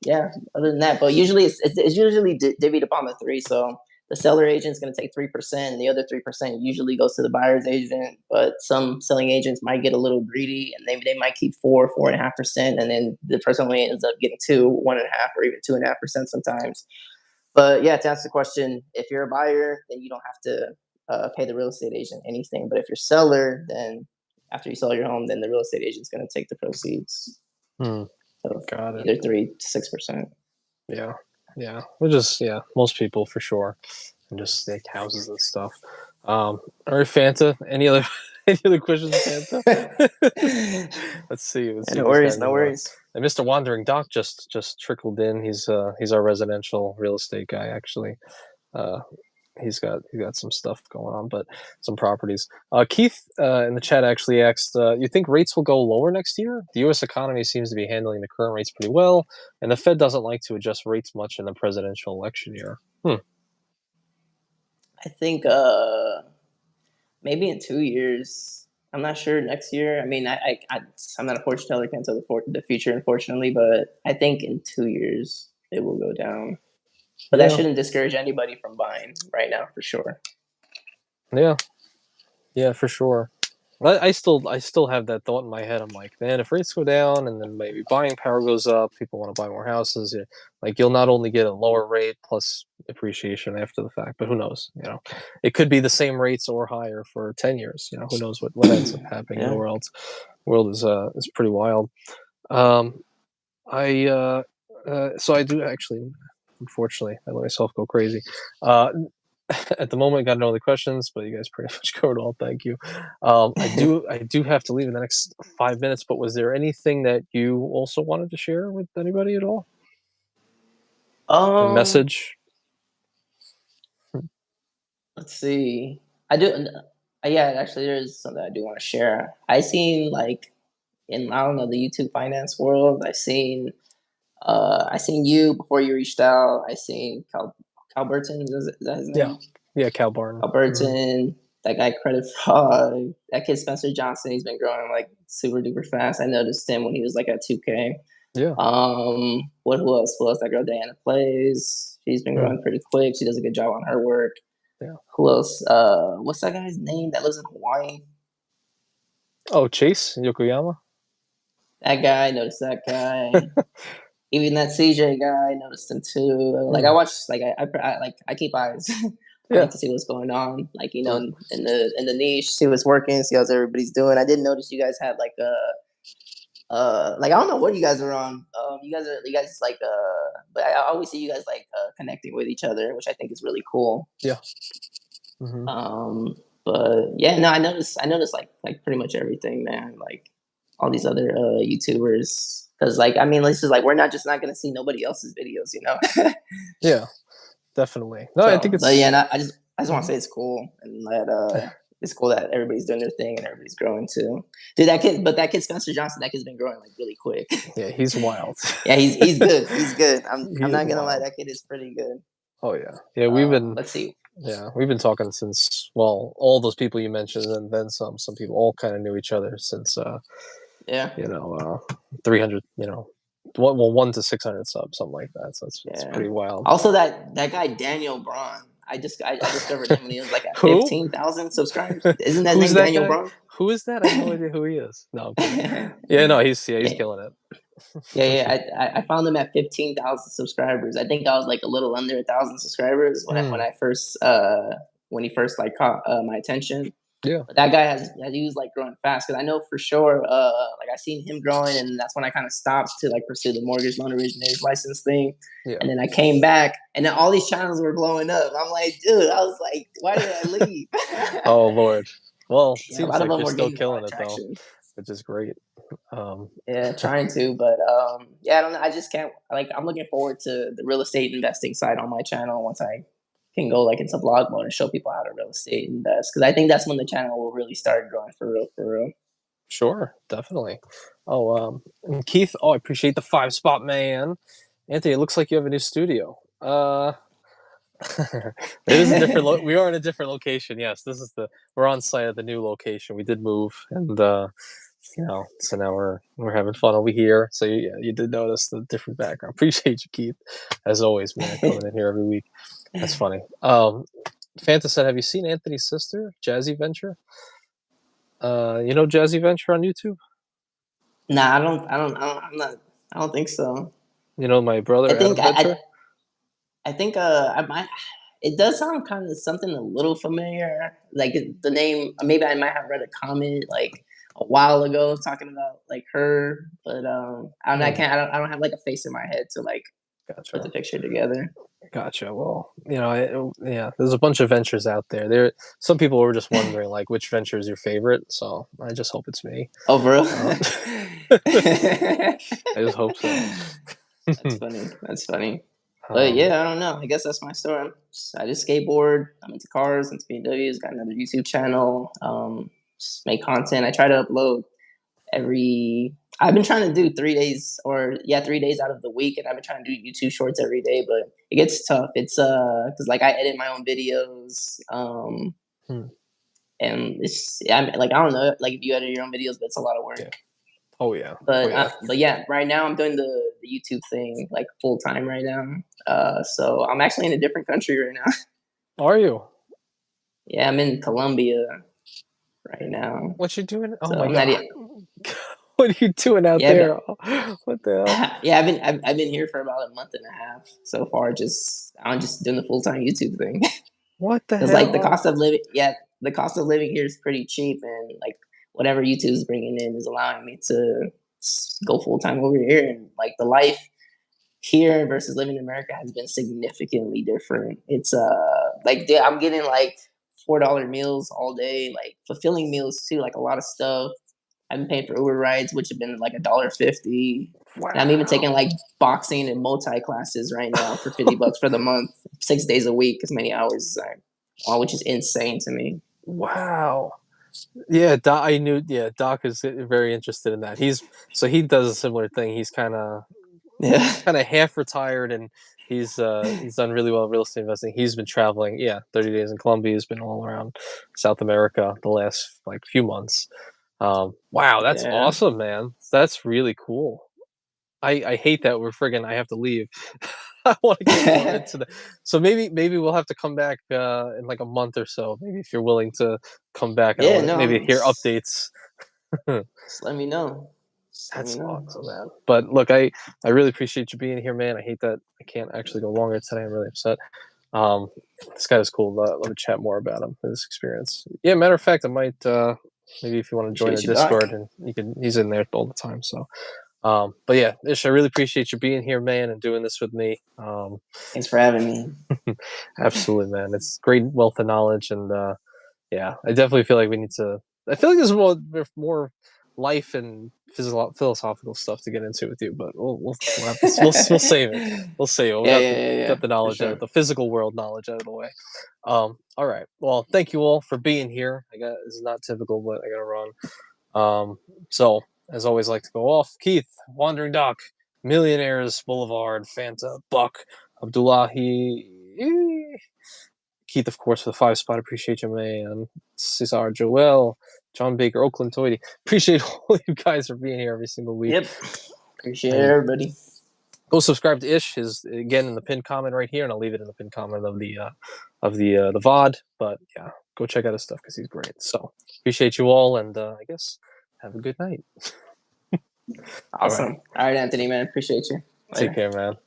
yeah. Other than that, but usually it's usually divvied upon the three. So the seller agent's going to take 3%, and the other 3% usually goes to the buyer's agent. But some selling agents might get a little greedy, and they might keep 4.5%, and then the person only ends up getting 1.5, or even 2.5% sometimes. But yeah, to answer the question, if you're a buyer, then you don't have to pay the real estate agent anything. But if you're a seller, then after you sell your home, then the real estate agent's going to take the proceeds Mm, of got it. either 3 to 6%. Yeah, yeah. We're just most people for sure, and just like houses and stuff. All right, Fanta. Any other any other questions, Fanta? Let's see. Let's see if No this guy worries, no knows more. worries. And Mr. Wandering Doc just trickled in. He's our residential real estate guy actually. Uh, he's got some stuff going on, but some properties. Keith in the chat actually asked, "You think rates will go lower next year? The U.S. economy seems to be handling the current rates pretty well, and the Fed doesn't like to adjust rates much in the presidential election year." Hmm. I think maybe in 2 years. I'm not sure next year. I mean, I'm not a fortune teller, can't tell the future, unfortunately, but I think in 2 years it will go down. But that Yeah. shouldn't discourage anybody from buying right now, for sure. Yeah. Yeah. For sure. I still have that thought in my head. I'm like, man, if rates go down and then maybe buying power goes up, people want to buy more houses. Like you'll not only get a lower rate plus appreciation after the fact, but who knows? It could be the same rates or higher for 10 years. Who knows what ends up happening in the Yeah. world? World is pretty wild. Um, I so I do actually, unfortunately, I let myself go crazy. Uh, at the moment, got no other questions, but you guys pretty much covered all. Thank you. I do have to leave in the next 5 minutes. But was there anything that you also wanted to share with anybody at all? A um, message? let's see. I do. Yeah, actually, there's something I do want to share. I seen like in I don't know the YouTube finance world. I seen you before you reached out. I seen Cal Burton. Is that his Yeah, name? yeah, Cal Barn. Cal Burton. That guy Credit Fraud. That kid Spencer Johnson. He's been growing like super duper fast. I noticed him when he was like at 2K. Yeah. What who else? Who else? That girl Diana Plays. She's been Mm, growing pretty quick. She does a good job on her work. yeah. Who else? What's that guy's name that lives in Hawaii? Oh, Chase Yokoyama. That guy. I noticed that guy. Even that CJ guy, I noticed him too. Like I Mm, watch, like I keep eyes on yeah. it to see what's going on. Like Mm, in the niche, see what's working, see how everybody's doing. I did notice you guys had like a like I don't know what you guys are on. You guys like but I always see you guys like connecting with each other, which I think is really cool. yeah. Hmm. Um, but yeah, no, I noticed like pretty much everything, man. Like all these other YouTubers, because like I mean, this is like we're not just not gonna see nobody else's videos, you know. Yeah. Definitely. No, I think So, but yeah, it's. no, I just want to Mhm. say it's cool and that it's cool that everybody's doing their thing and everybody's growing too. Dude, that kid Spencer Johnson, that kid's been growing like really quick. Yeah, he's wild. Yeah, he's good. He's good. I'm He is not gonna lie, wild. that kid is pretty good. Oh yeah, yeah. We've been Let's see. Yeah, we've been talking since, well, all those people you mentioned, and then some. Some people all kind of knew each other since Yeah, you know 300, 1 to 600 subs, something like that. So it's yeah. pretty wild. Also, that guy Daniel Braun, I discovered him when he was like at Who? 15,000 subscribers. Isn't that his Who's name that Daniel guy? Braun? Who is that? I have no idea who he is. No, I'm kidding. yeah, Yeah, no, he's yeah, killing yeah. it. I found him at 15,000 subscribers. I think I was like a little under 1,000 subscribers Mm, when he first like caught my attention. yeah, But that guy he was like growing fast because I know for sure like I seen him growing and that's when I kind of stopped to like pursue the mortgage loan originators license thing. yeah. And then I came back and then all these channels were blowing up. I'm like, dude, I was like, why did I leave? Oh Lord. Well, it Yeah, a seems lot of like them you're were still gaining a lot killing of it though, traction. which is great. Um, Yeah, trying to, but yeah, I don't know. I just can't like I'm looking forward to the real estate investing side on my channel once I can go like into vlog mode and show people how to real estate invest because I think that's when the channel will really start growing for real, for real. Sure, definitely. Oh, and Keith, oh, I appreciate the 5 spot, man. Anthony, it looks like you have a new studio. It is a different. We are in a different location. Yes, we're on site at the new location. We did move, and so now we're having fun over here. So yeah, you did notice the different background. Appreciate you, Keith, as always, man, coming in here every week. That's funny. Fanta said, "Have you seen Anthony's sister, Jazzy Venture? You know Jazzy Venture on YouTube? Nah, I'm not. I don't think so. You know my I brother think Adam Venture? I think I might. It does sound kind of something a little familiar. Like the name, maybe I might have read a comment like a while ago talking about like her, but I Hmm, can't. I don't have like a face in my head to like put gotcha. the picture together. Gotcha. Well, yeah, there's a bunch of ventures out there. Some people were just wondering like which venture is your favorite. So I just hope it's me. Oh, bro. Uh, I just hope so. That's funny. That's funny. But um, yeah, I don't know. I guess that's my story. I just skateboard. I'm into cars, into BMWs. Got another YouTube channel. Just make content. I try to upload every. I've been trying to do 3 days or yeah, 3 days out of the week, and I've been trying to do YouTube Shorts every day. But it gets tough. It's because like I edit my own videos. hmm, And it's I'm like I don't know like if you edit your own videos, but it's a lot of work. yeah. Oh yeah. Oh yeah. But yeah, right now I'm doing the YouTube thing like full time right now. So I'm actually in a different country right now. Are you? Yeah, I'm in Colombia. right now. What you doing? Oh So my I'm not god. yet. What are you doing out Yeah, there? but What the hell? yeah, I've been here for about a month and a half so far. Just I'm just doing the full time YouTube thing What the because like the hell? cost of living, yeah, the cost of living here is pretty cheap, and like whatever YouTube's bringing in is allowing me to go full time over here, and like the life here versus living in America has been significantly different. It's like dude, I'm getting like $4 meals all day, like fulfilling meals too, like a lot of stuff. I've been paying for Uber rides, which have been like $1.50. And I'm even taking Wow. like boxing and multi classes right now for $50 for the month, 6 days a week, as many hours as I, which is insane to me. Wow. Yeah, Doc, I knew. Yeah, Doc is very interested in that. He does a similar thing. Yeah, Kind of half retired, and he's done really well in real estate investing. He's been traveling. Yeah, 30 days in Colombia. He's been all around South America the last like few months. Wow, that's yeah, awesome, man. That's really cool. I hate that we're friggin' I have to leave. I want to get more into the. So maybe we'll have to come back in like a month or so. Maybe if you're willing to come back, and I yeah. want to No, maybe hear updates. just let me know. Just let me That's know. awesome, man. But look, I really appreciate you being here, man. I hate that I can't actually go longer today. I'm really upset. Um, this guy is cool. Let me chat more about him, his experience. Yeah, matter of fact, I might maybe if you want to join the Appreciate you, Doc. Discord, and he's in there all the time. So, but yeah, Ish, I really appreciate you being here, man, and doing this with me. Thanks for having me. Absolutely, man. It's great wealth of knowledge, and yeah, I definitely feel like we need to. I feel like there's more life and physical philosophical stuff to get into with you, but we'll have to we'll save it. We'll save it. We Yeah, yeah, yeah, yeah, got the for knowledge out of sure. the physical world knowledge out of the way. All right. Well, thank you all for being here. I got this is not typical, but I got to run. So as always, like to go off. Keith, Wandering Doc, Millionaires Boulevard, Fanta, Buck, Abdullahi. Keith, of course, for the 5 spot. Appreciate you, man. Cesar, Joel, John Baker, Oakland Toity. Appreciate all you guys for being here every single week. Yep. Appreciate And everybody. go subscribe to Ish. His again in the pinned comment right here, and I'll leave it in the pinned comment of the VOD. But yeah, go check out his stuff because he's great. So appreciate you all, and I guess have a good night. All right, Awesome. All right, Anthony, man. Appreciate you. take Later. care, man.